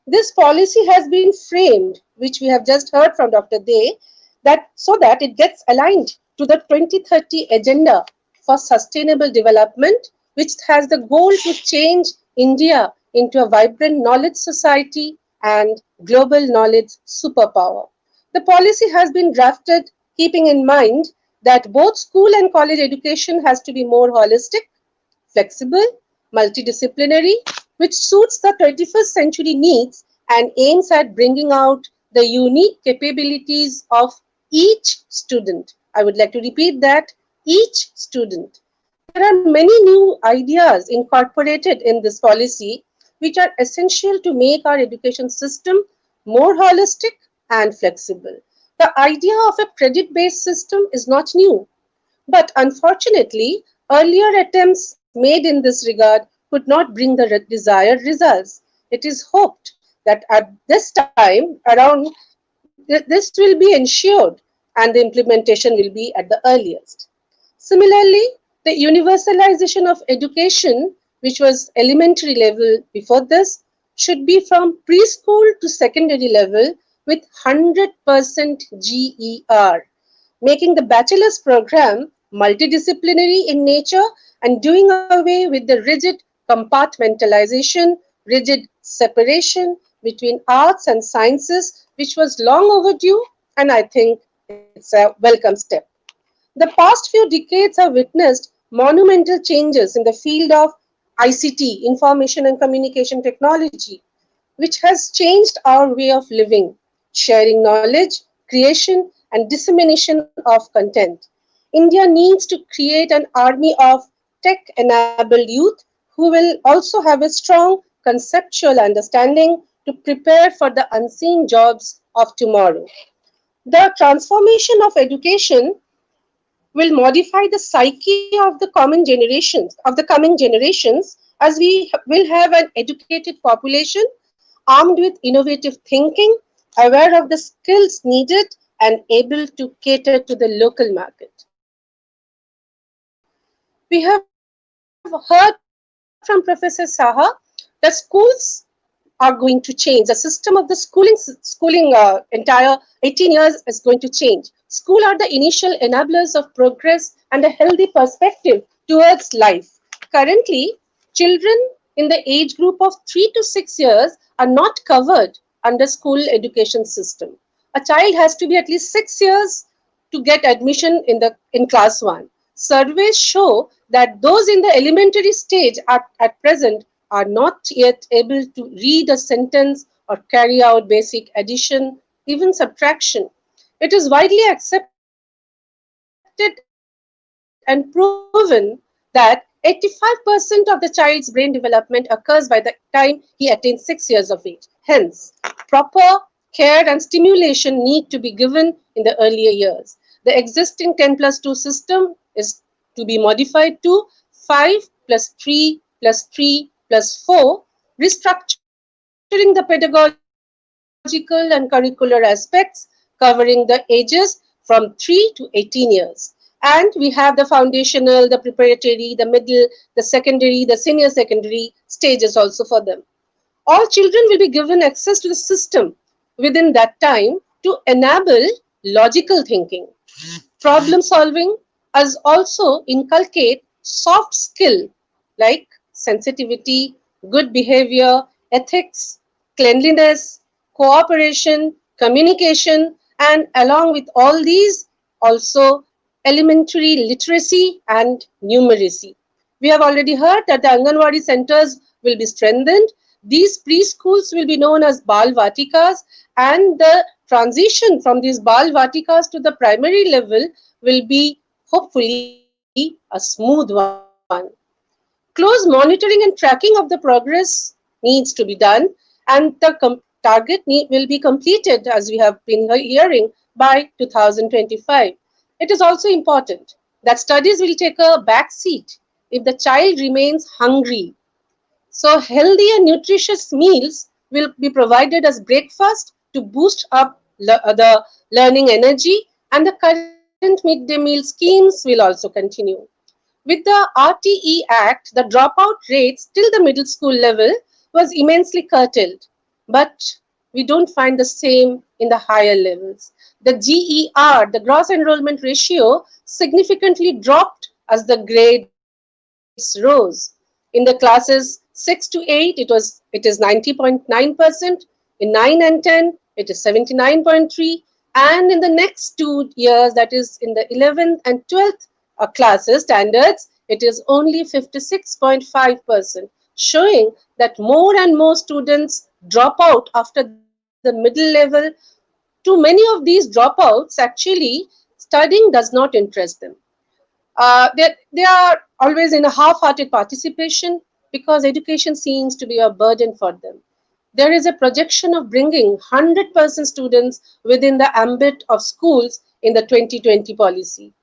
This policy has been framed, which we have just heard from Dr. Day, that so that it gets aligned to the 2030 agenda for sustainable development, which has the goal to change India into a vibrant knowledge society and global knowledge superpower. The policy has been drafted keeping in mind that both school and college education has to be more holistic, flexible, multidisciplinary, which suits the 21st century needs and aims at bringing out the unique capabilities of each student. I would like to repeat that, each student. There are many new ideas incorporated in this policy which are essential to make our education system more holistic and flexible. The idea of a credit-based system is not new, but unfortunately, earlier attempts made in this regard could not bring the desired results. It is hoped that at this time around this will be ensured and the implementation will be at the earliest. Similarly, the universalization of education, which was elementary level before this, should be from preschool to secondary level with 100% GER, making the bachelor's program multidisciplinary in nature and doing away with the rigid compartmentalization, rigid separation between arts and sciences, which was long overdue, and I think it's a welcome step. The past few decades have witnessed monumental changes in the field of ICT, information and communication technology, which has changed our way of living, sharing knowledge, creation, and dissemination of content. India needs to create an army of tech enabled youth who will also have a strong conceptual understanding to prepare for the unseen jobs of tomorrow. The transformation of education will modify the psyche of the coming generations, as we will have an educated population armed with innovative thinking, aware of the skills needed, and able to cater to the local market. We have heard from Professor Saha that schools are going to change. The system of the schooling entire 18 years is going to change. School are the initial enablers of progress and a healthy perspective towards life. Currently, children in the age group of 3 to 6 years are not covered under school education system. A child has to be at least 6 years to get admission in class 1. Surveys show that those in the elementary stage at present are not yet able to read a sentence or carry out basic addition, even subtraction. It is widely accepted and proven that 85% of the child's brain development occurs by the time he attains 6 years of age. Hence, proper care and stimulation need to be given in the earlier years. The existing 10 plus 2 system is to be modified to 5 plus 3 plus 3 plus 4, restructuring the pedagogical and curricular aspects, covering the ages from 3 to 18 years. And we have the foundational, the preparatory, the middle, the secondary, the senior secondary stages also for them. All children will be given access to the system within that time to enable logical thinking. problem solving, as also inculcate soft skill like sensitivity, good behavior, ethics, cleanliness, cooperation, communication, and along with all these, also elementary literacy and numeracy. We have already heard that the Anganwadi centers will be strengthened. These preschools will be known as Bal Vatikas, and the transition from these Bal Vatikas to the primary level will be hopefully a smooth one. Close monitoring and tracking of the progress needs to be done, and the target will be completed, as we have been hearing, by 2025. It is also important that studies will take a back seat if the child remains hungry. So, healthy and nutritious meals will be provided as breakfast to boost up the learning energy, and the current midday meal schemes will also continue. With the RTE Act, the dropout rates till the middle school level was immensely curtailed, but we don't find the same in the higher levels. The GER, the gross enrollment ratio, significantly dropped as the grades rose. In the classes 6 to 8, it is 90.9%. In 9 and 10, it is 79.3, and in the next 2 years, that is in the 11th and 12th classes standards, it is only 56.5%, showing that more and more students drop out after the middle level. To many of these dropouts, actually, studying does not interest them. They are always in a half-hearted participation because education seems to be a burden for them. There is a projection of bringing 100% students within the ambit of schools in the 2020 policy.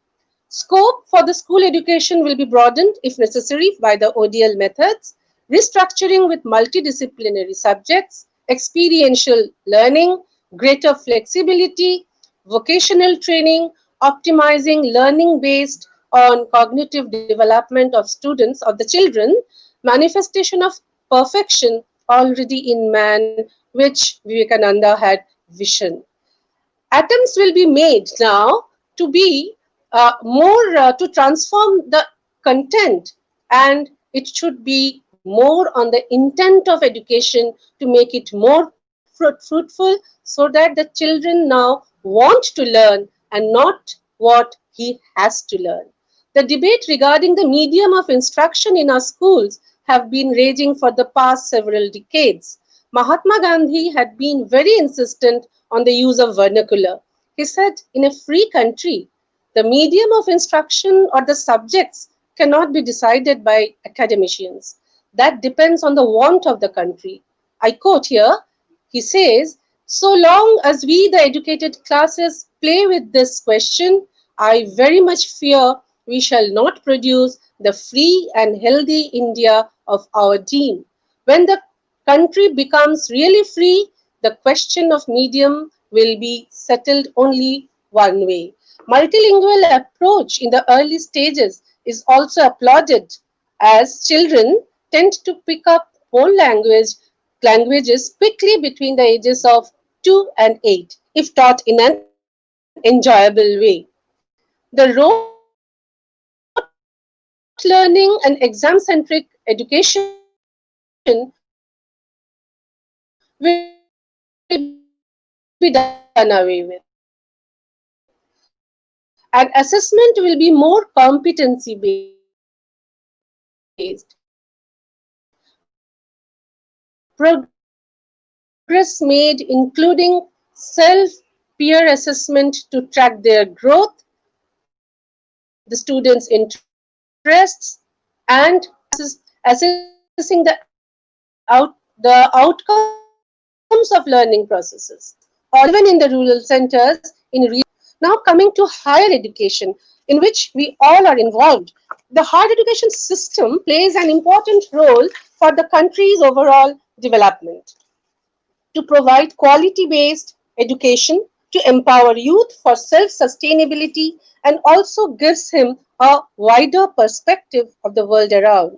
Scope for the school education will be broadened if necessary by the ODL methods, restructuring with multidisciplinary subjects, experiential learning, greater flexibility, vocational training, optimizing learning based on cognitive development of students, of the children, manifestation of perfection already in man, which Vivekananda had vision. Attempts will be made now to be more to transform the content, and it should be more on the intent of education to make it more fruitful, so that the children now want to learn and not what he has to learn. The debate regarding the medium of instruction in our schools have been raging for the past several decades. Mahatma Gandhi had been very insistent on the use of vernacular. He said, in a free country, the medium of instruction or the subjects cannot be decided by academicians. That depends on the want of the country. I quote here, he says, so long as we, the educated classes, play with this question, I very much fear we shall not produce the free and healthy India of our dream. When the country becomes really free, the question of medium will be settled only one way. Multilingual approach in the early stages is also applauded as children tend to pick up whole languages quickly between the ages of 2 and 8 if taught in an enjoyable way. The rote learning and exam centric education will be done away with. And assessment will be more competency based. Progress made including self peer assessment to track their growth. The students' interests, and assessing the outcomes of learning processes, or even in the rural centers in now coming to higher education, in which we all are involved. The higher education system plays an important role for the country's overall development to provide quality based education, to empower youth for self sustainability, and also gives him a wider perspective of the world around.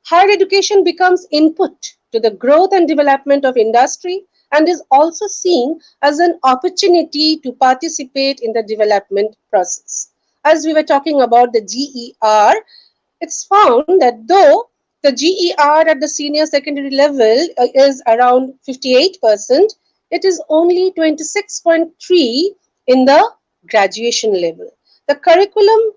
Higher education becomes input to the growth and development of industry and is also seen as an opportunity to participate in the development process. As we were talking about the GER, it's found that though the GER at the senior secondary level is around 58%, it is only 26.3 in the graduation level. The curriculum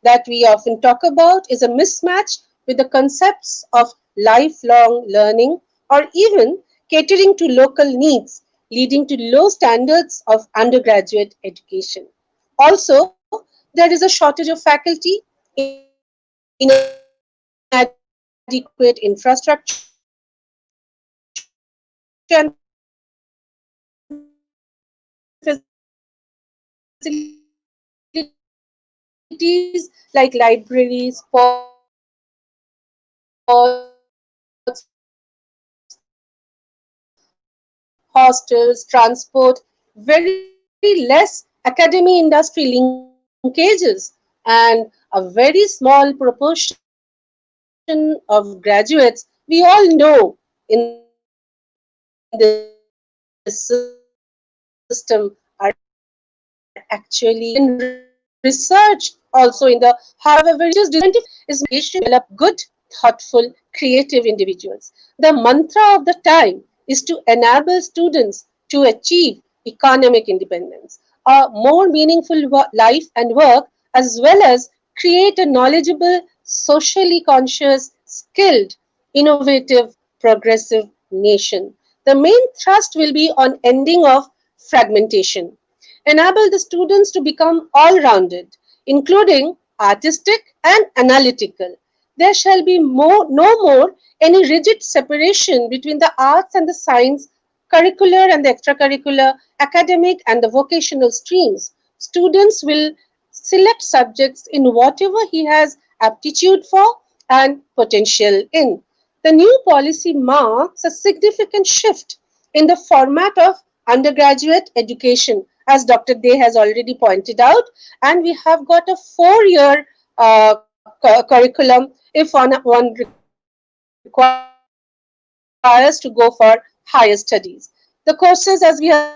that we often talk about is a mismatch with the concepts of lifelong learning or even catering to local needs, leading to low standards of undergraduate education. Also, there is a shortage of faculty, inadequate infrastructure, and facilities like libraries, hostels, transport, very less academy industry linkages, and a very small proportion of graduates we all know in this system are actually in research also in the however very scientific is develop good thoughtful creative individuals. The mantra of the time is to enable students to achieve economic independence, a more meaningful life and work, as well as create a knowledgeable, socially conscious, skilled, innovative, progressive nation. The main thrust will be on ending of fragmentation, enable the students to become all-rounded, including artistic and analytical. There shall be no more any rigid separation between the arts and the science, curricular and the extracurricular, academic and the vocational streams. Students will select subjects in whatever he has aptitude for and potential in. The new policy marks a significant shift in the format of undergraduate education, as Dr. Day has already pointed out, and we have got a 4-year curriculum if one requires to go for higher studies. The courses, as we have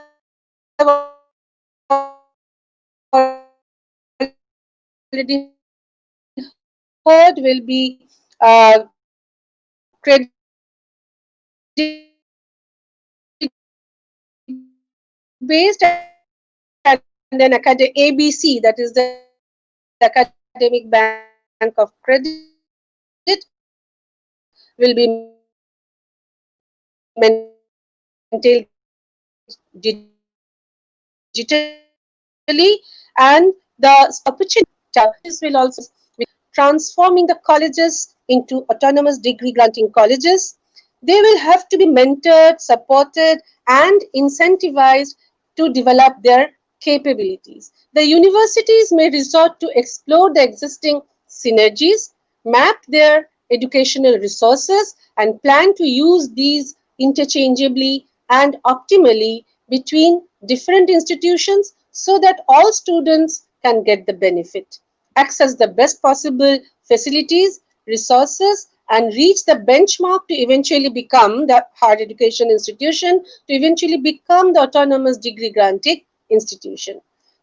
transforming the colleges into autonomous degree granting colleges. They will have to be mentored, supported, and incentivized to develop their capabilities. The universities may resort to explore the existing synergies, map their educational resources, and plan to use these interchangeably and optimally between different institutions so that all students can get the benefit, access the best possible facilities, resources, and reach the benchmark to eventually become the higher education institution, to eventually become the autonomous degree granting institution.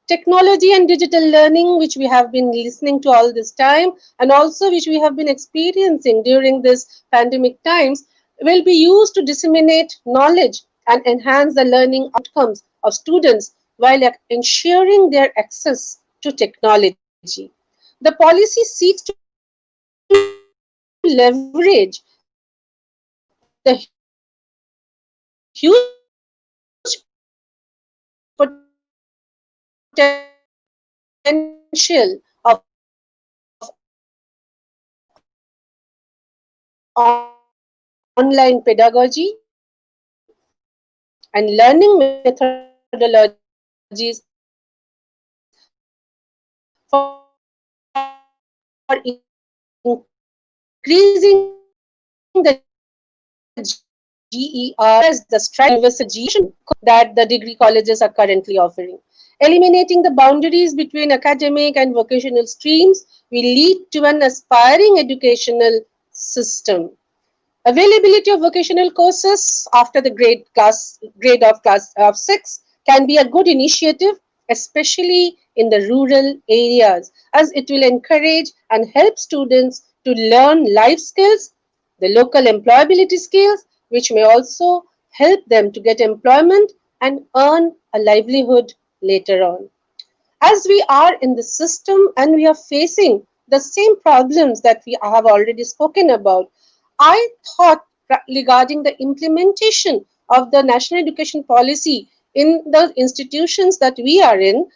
Technology and digital learning, which we have been listening to all this time and also which we have been experiencing during this pandemic times, will be used to disseminate knowledge and enhance the learning outcomes of students while ensuring their access to technology. The policy seeks to leverage the huge potential of online pedagogy and learning methodologies for increasing the GER as the strive that the degree colleges are currently offering. Eliminating the boundaries between academic and vocational streams will lead to an aspiring educational system. Availability of vocational courses after the grade of class of 6 can be a good initiative, especially in the rural areas, as it will encourage and help students to learn life skills, the local employability skills, which may also help them to get employment and earn a livelihood later on. As we are in the system and we are facing the same problems that we have already spoken about, I thought regarding the implementation of the national education policy in the institutions that we are in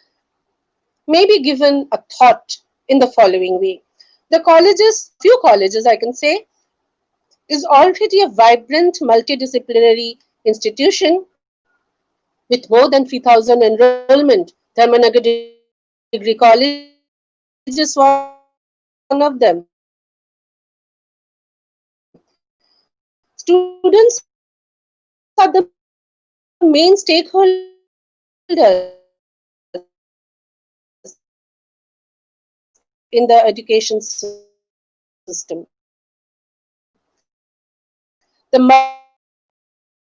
may be given a thought in the following way. The colleges, few colleges I can say, is already a vibrant multidisciplinary institution with more than 3,000 enrollment. Dharmanagar Degree College is one of them. Students are the main stakeholders in the education system. The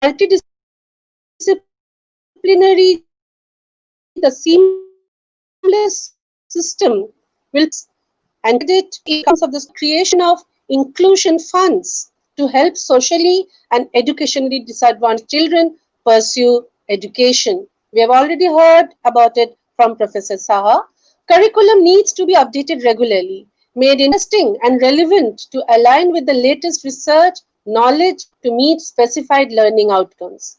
multidisciplinary, the seamless system will and credit comes of the creation of inclusion funds to help socially and educationally disadvantaged children pursue education. We have already heard about it from Professor Saha. Curriculum needs to be updated regularly, made interesting and relevant to align with the latest research, knowledge to meet specified learning outcomes.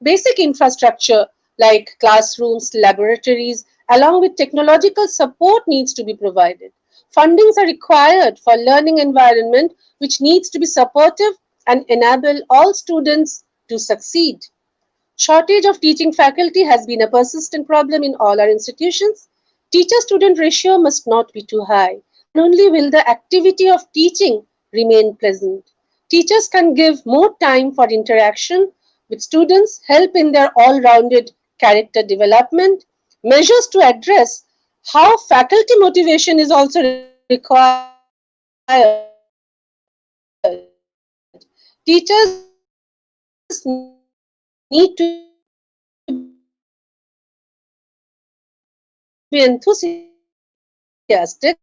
Basic infrastructure like classrooms, laboratories, along with technological support needs to be provided. Fundings are required for learning environment which needs to be supportive and enable all students to succeed. Shortage of teaching faculty has been a persistent problem in all our institutions. Teacher-student ratio must not be too high. Then only will the activity of teaching remain pleasant. Teachers can give more time for interaction with students, help in their all-rounded character development. Measures to address how faculty motivation is also required. Teachers need to be enthusiastic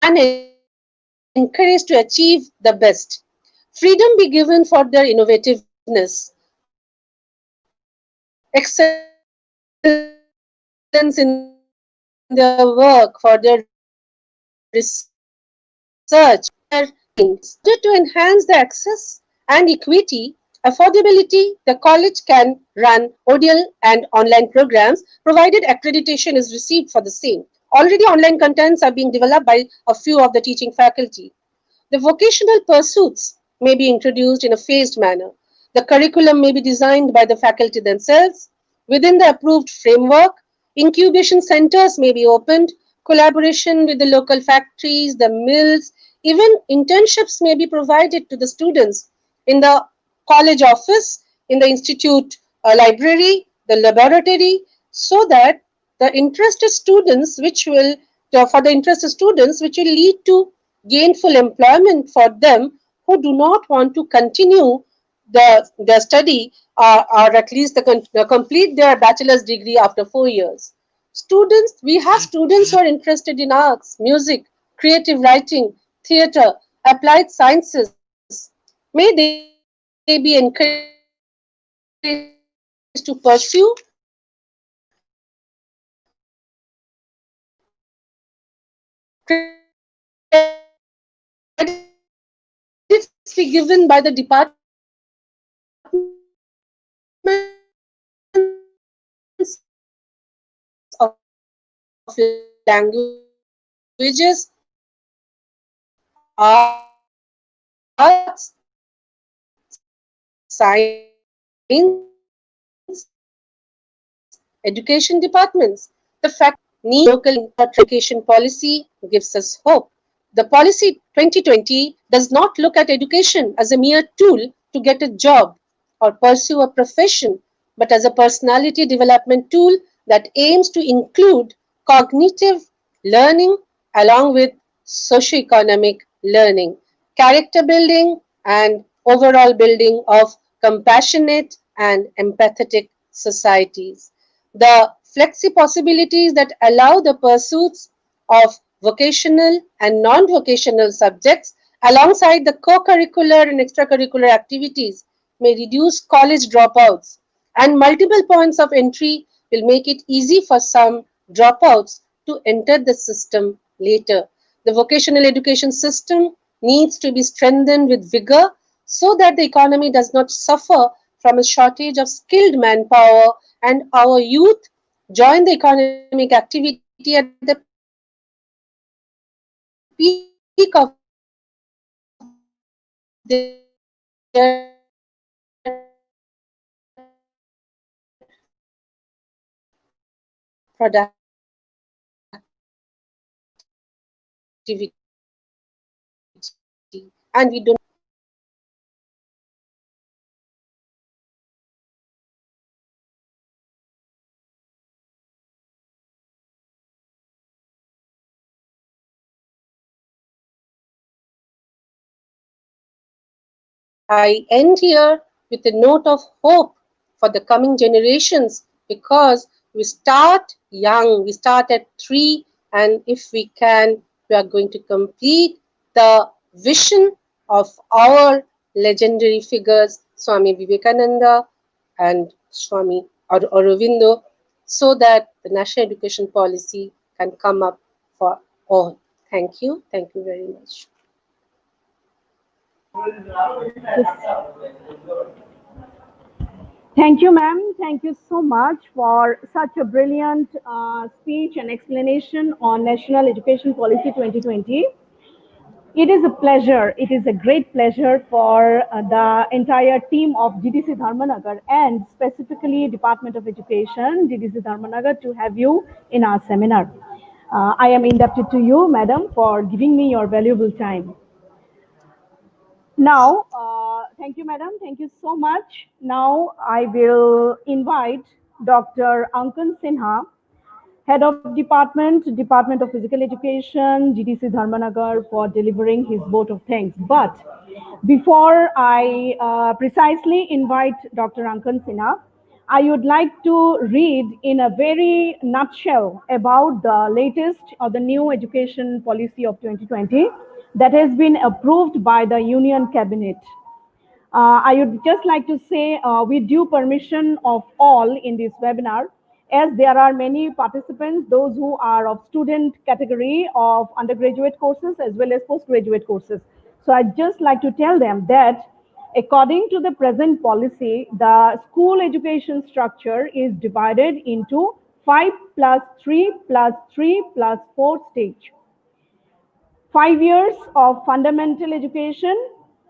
and encouraged to achieve the best. Freedom be given for their innovativeness, excellence in their work, for their research, to enhance the access and equity, affordability, the college can run ODL and online programs provided accreditation is received for the same. Already online contents are being developed by a few of the teaching faculty. The vocational pursuits may be introduced in a phased manner. The curriculum may be designed by the faculty themselves. Within the approved framework, incubation centers may be opened, collaboration with the local factories, the mills, even internships may be provided to the students in the college office, in the institute library, the laboratory, so that the interested students, which will lead to gainful employment for them who do not want to continue their study or at least complete their bachelor's degree after 4 years. We have students who are interested in arts, music, creative writing, theatre, applied sciences. May they be encouraged to pursue credits be given by the departments of languages, arts, science, education departments. The fact need education policy gives us hope. The policy 2020 does not look at education as a mere tool to get a job or pursue a profession, but as a personality development tool that aims to include cognitive learning socioeconomic learning, character building, and overall building of compassionate and empathetic societies. The flexi possibilities that allow the pursuits of vocational and non vocational subjects alongside the co curricular and extracurricular activities may reduce college dropouts, and multiple points of entry will make it easy for some dropouts to enter the system later. The vocational education system needs to be strengthened with vigor so that the economy does not suffer from a shortage of skilled manpower and our youth join the economic activity at the peak of their productivity. And we do I end here with a note of hope for the coming generations because we start young, we start at 3, and if we can, we are going to complete the vision of our legendary figures, Swami Vivekananda and Swami Aurobindo, so that the national education policy can come up for all. Thank you. Thank you very much. Thank you, ma'am. Thank you so much for such a brilliant speech and explanation on National Education Policy 2020. It is a pleasure, it is a great pleasure for the entire team of GDC Dharmanagar and specifically Department of Education, GDC Dharmanagar, to have you in our seminar. I am indebted to you, madam, for giving me your valuable time. Now, thank you, madam. Thank you so much. Now, I will invite Dr. Ankan Sinha, Head of Department, Department of Physical Education, GDC Dharmanagar, for delivering his vote of thanks. But before I precisely invite Dr. Ankan Sinha, I would like to read in a very nutshell about the latest or the new education policy of 2020 that has been approved by the Union Cabinet. I would just like to say, with due permission of all in this webinar, as there are many participants, those who are of student category of undergraduate courses as well as postgraduate courses. So I'd just like to tell them that according to the present policy, the school education structure is divided into 5 plus 3 plus 3 plus 4 stage. 5 years of fundamental education,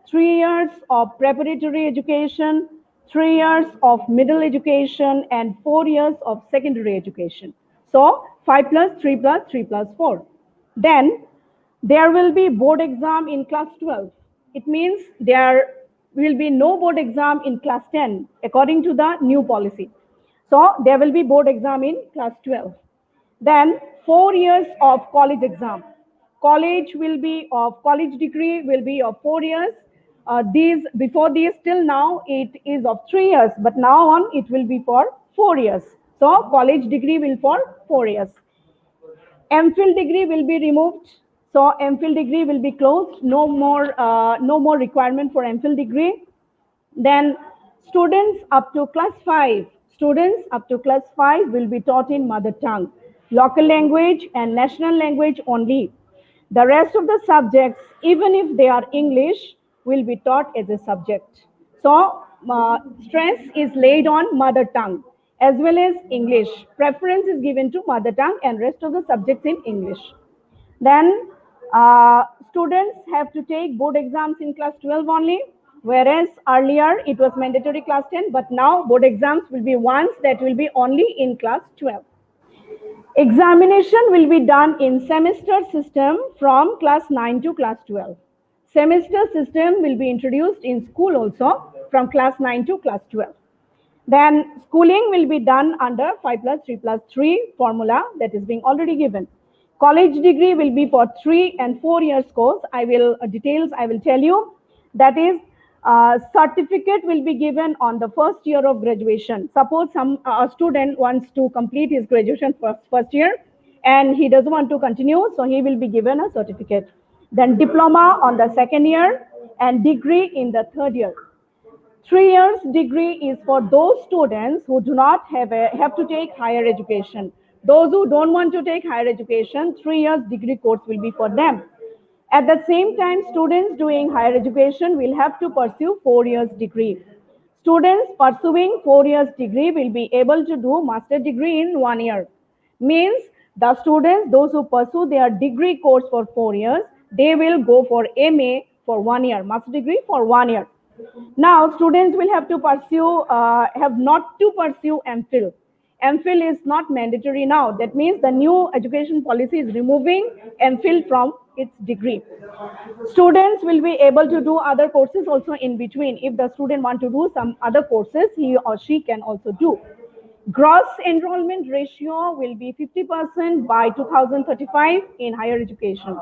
3 years of preparatory education, 3 years of middle education, and 4 years of secondary education. So 5 plus 3 plus 3 plus 4. Then there will be board exam in class 12. It means there will be no board exam in class 10 according to the new policy. So there will be board exam in class 12. Then 4 years of college exam. College degree will be of 4 years. Before these till now it is of 3 years, but now on it will be for 4 years. So college degree will for 4 years. MPhil degree will be removed. So MPhil degree will be closed. No more requirement for MPhil degree. Then students up to class 5 will be taught in mother tongue, local language and national language only. The rest of the subjects, even if they are English, will be taught as a subject. So stress is laid on mother tongue as well as English. Preference is given to mother tongue and rest of the subjects in English. Then students have to take board exams in class 12 only, whereas earlier it was mandatory class 10, but now board exams will be ones that will be only in class 12. Examination will be done in semester system from class 9 to class 12. Semester system will be introduced in school also from class 9 to class 12. Then schooling will be done under 5 plus 3 plus 3 formula that is being already given. College degree will be for 3 and 4 years course. I will details I will tell you. That is, certificate will be given on the first year of graduation. Suppose some a student wants to complete his graduation first year, and he doesn't want to continue, so he will be given a certificate. Then diploma on the second year, and degree in the third year. 3 years degree is for those students who do not have to take higher education. Those who don't want to take higher education, 3 years degree course will be for them. At the same time, students doing higher education will have to pursue 4 years degree. Students pursuing 4 years degree will be able to do master degree in 1 year. Means the students, those who pursue their degree course for 4 years, they will go for MA for 1 year, master degree for 1 year. Now, students will have to pursue, have not to pursue MPhil. MPhil is not mandatory now. That means the new education policy is removing MPhil from its degree. Students will be able to do other courses also in between. If the student want to do some other courses, he or she can also do. Gross enrollment ratio will be 50% by 2035 in higher education.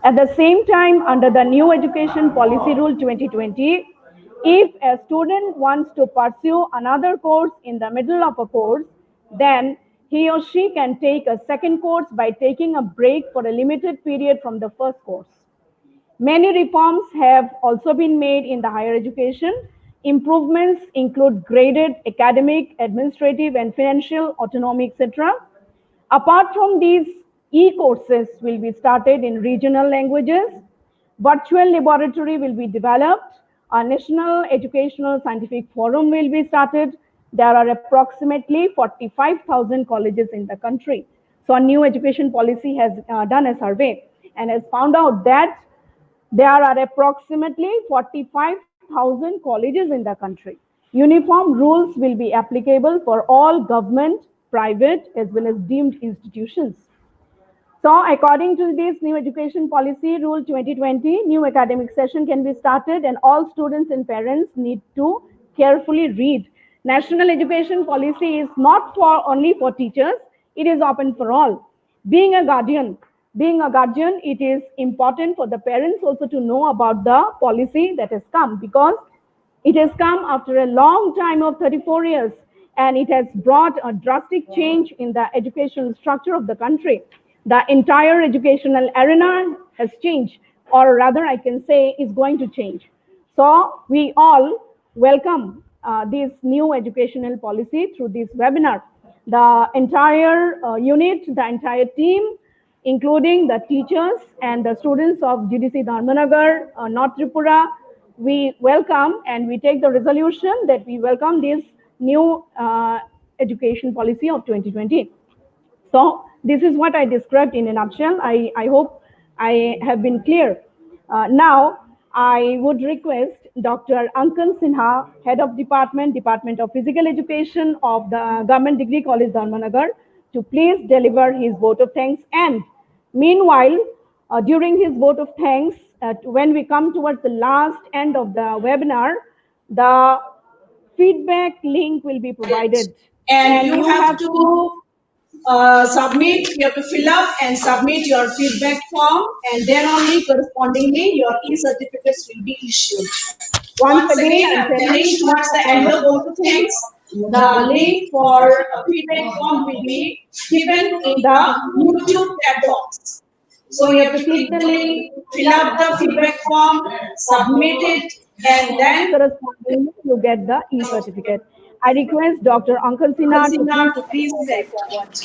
At the same time, under the new education policy rule 2020, if a student wants to pursue another course in the middle of a course, then he or she can take a second course by taking a break for a limited period from the first course. Many reforms have also been made in the higher education. Improvements include graded academic, administrative, and financial autonomy, etc. Apart from these, e-courses will be started in regional languages. Virtual laboratory will be developed. A national educational scientific forum will be started. There are approximately 45,000 colleges in the country. So a new education policy has done a survey and has found out that there are approximately 45,000 colleges in the country. Uniform rules will be applicable for all government, private, as well as deemed institutions. So, according to this new education policy rule 2020, new academic session can be started, and all students and parents need to carefully read. National education policy is not for only for teachers; it is open for all. Being a guardian, it is important for the parents also to know about the policy that has come, because it has come after a long time of 34 years, and it has brought a drastic change in the educational structure of the country. The entire educational arena has changed, or rather, I can say, is going to change. So, we all welcome this new educational policy through this webinar. The entire unit, the entire team, including the teachers and the students of GDC Dharmanagar, North Tripura, we welcome and we take the resolution that we welcome this new education policy of 2020. So this is what I described in a nutshell. I hope I have been clear. Now, I would request Dr. Ankan Sinha, Head of Department of Physical Education of the Government Degree College, Dharmanagar, to please deliver his vote of thanks. And meanwhile, during his vote of thanks, when we come towards the last end of the webinar, the feedback link will be provided. And you have to submit, you have to fill up and submit your feedback form, and then only correspondingly your e-certificates will be issued. Once again, I'm telling towards the end of all the things, the link for a feedback form will be given in the YouTube chat box. So you have to click the link, fill up the feedback form, submit it, and then correspondingly you get the e-certificate. I request Dr. Ankan Sinha to please say what.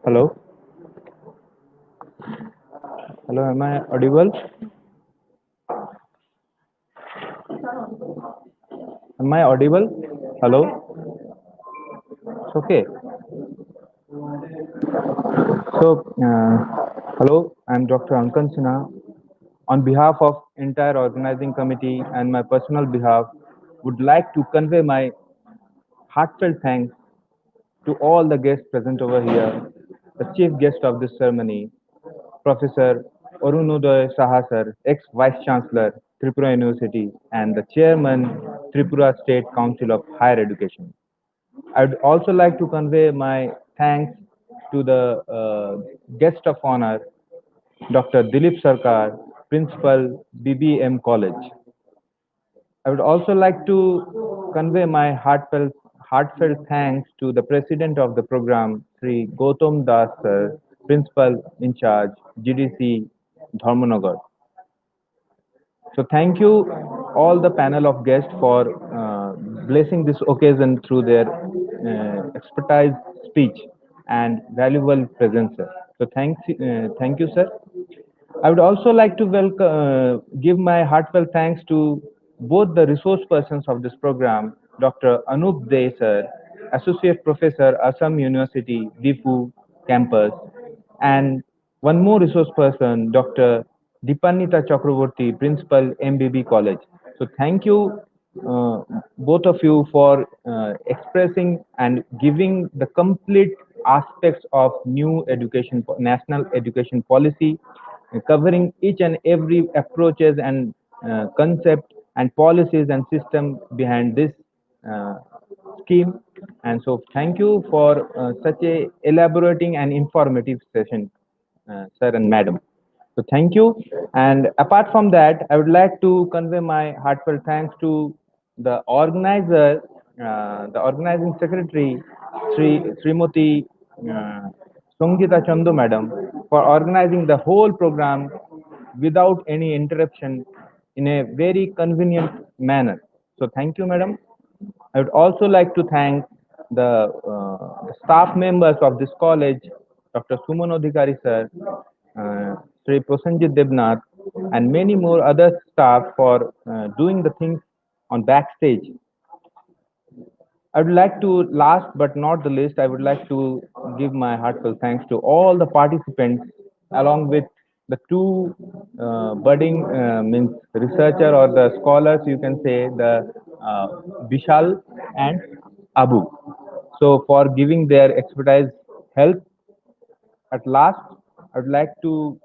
Hello. Hello, am I audible? Am I audible? Hello. It's okay. So, hello, I'm Dr. Ankan Sinha. On behalf of entire organizing committee and my personal behalf, would like to convey my heartfelt thanks to all the guests present over here, the chief guest of this ceremony, Professor Arun Saha sir, ex-Vice Chancellor, Tripura University, and the Chairman, Tripura State Council of Higher Education. I'd also like to convey my thanks to the guest of honor, Dr. Dilip Sarkar, Principal, BBM College. I would also like to convey my heartfelt thanks to the president of the program, Sri Gautam Das sir, Principal in charge, GDC, Dharmanagar. So thank you all the panel of guests for blessing this occasion through their expertise speech and valuable presence, sir. So thank you, sir. I would also like to give my heartfelt thanks to both the resource persons of this program, Dr. Anup De sir, Associate Professor, Assam University, Difu campus, and one more resource person, Dr. Dipanita Chakraborty, Principal, MBB College. So thank you, both of you, for expressing and giving the complete aspects of new education, national education policy, covering each and every approaches and concept and policies and system behind this uh, scheme. And so thank you for such a elaborating and informative session, sir and madam. So thank you. And apart from that, I would like to convey my heartfelt thanks to the organizer, the organizing secretary, Srimati Songita Chandu madam, for organizing the whole program without any interruption in a very convenient manner. So thank you, madam. I would also like to thank the staff members of this college, Dr. Suman Adhikari sir, Sri Prosenjit Debnath, and many more other staff for doing the things on backstage. I would like to, last but not the least, I would like to give my heartfelt thanks to all the participants, along with the two budding means researcher or the scholars, you can say, the Bishal and Abu. So for giving their expertise help. At last, I would like to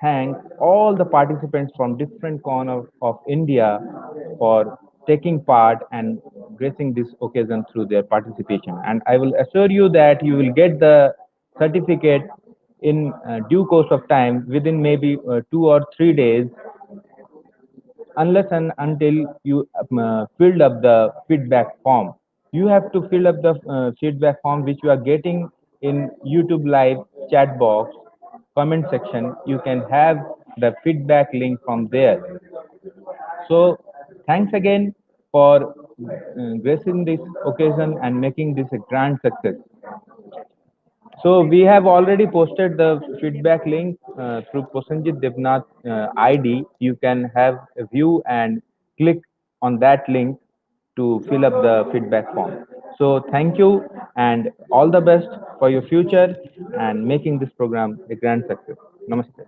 thank all the participants from different corners of India for taking part and gracing this occasion through their participation. And I will assure you that you will get the certificate in due course of time, within maybe 2 or 3 days, unless and until you filled up the feedback form. You have to fill up the feedback form which you are getting in YouTube live chat box comment section. You can have the feedback link from there. So thanks again for gracing this occasion and making this a grand success. So we have already posted the feedback link through Prosenjit Devnath ID. You can have a view and click on that link to fill up the feedback form. So thank you and all the best for your future and making this program a grand success. Namaste.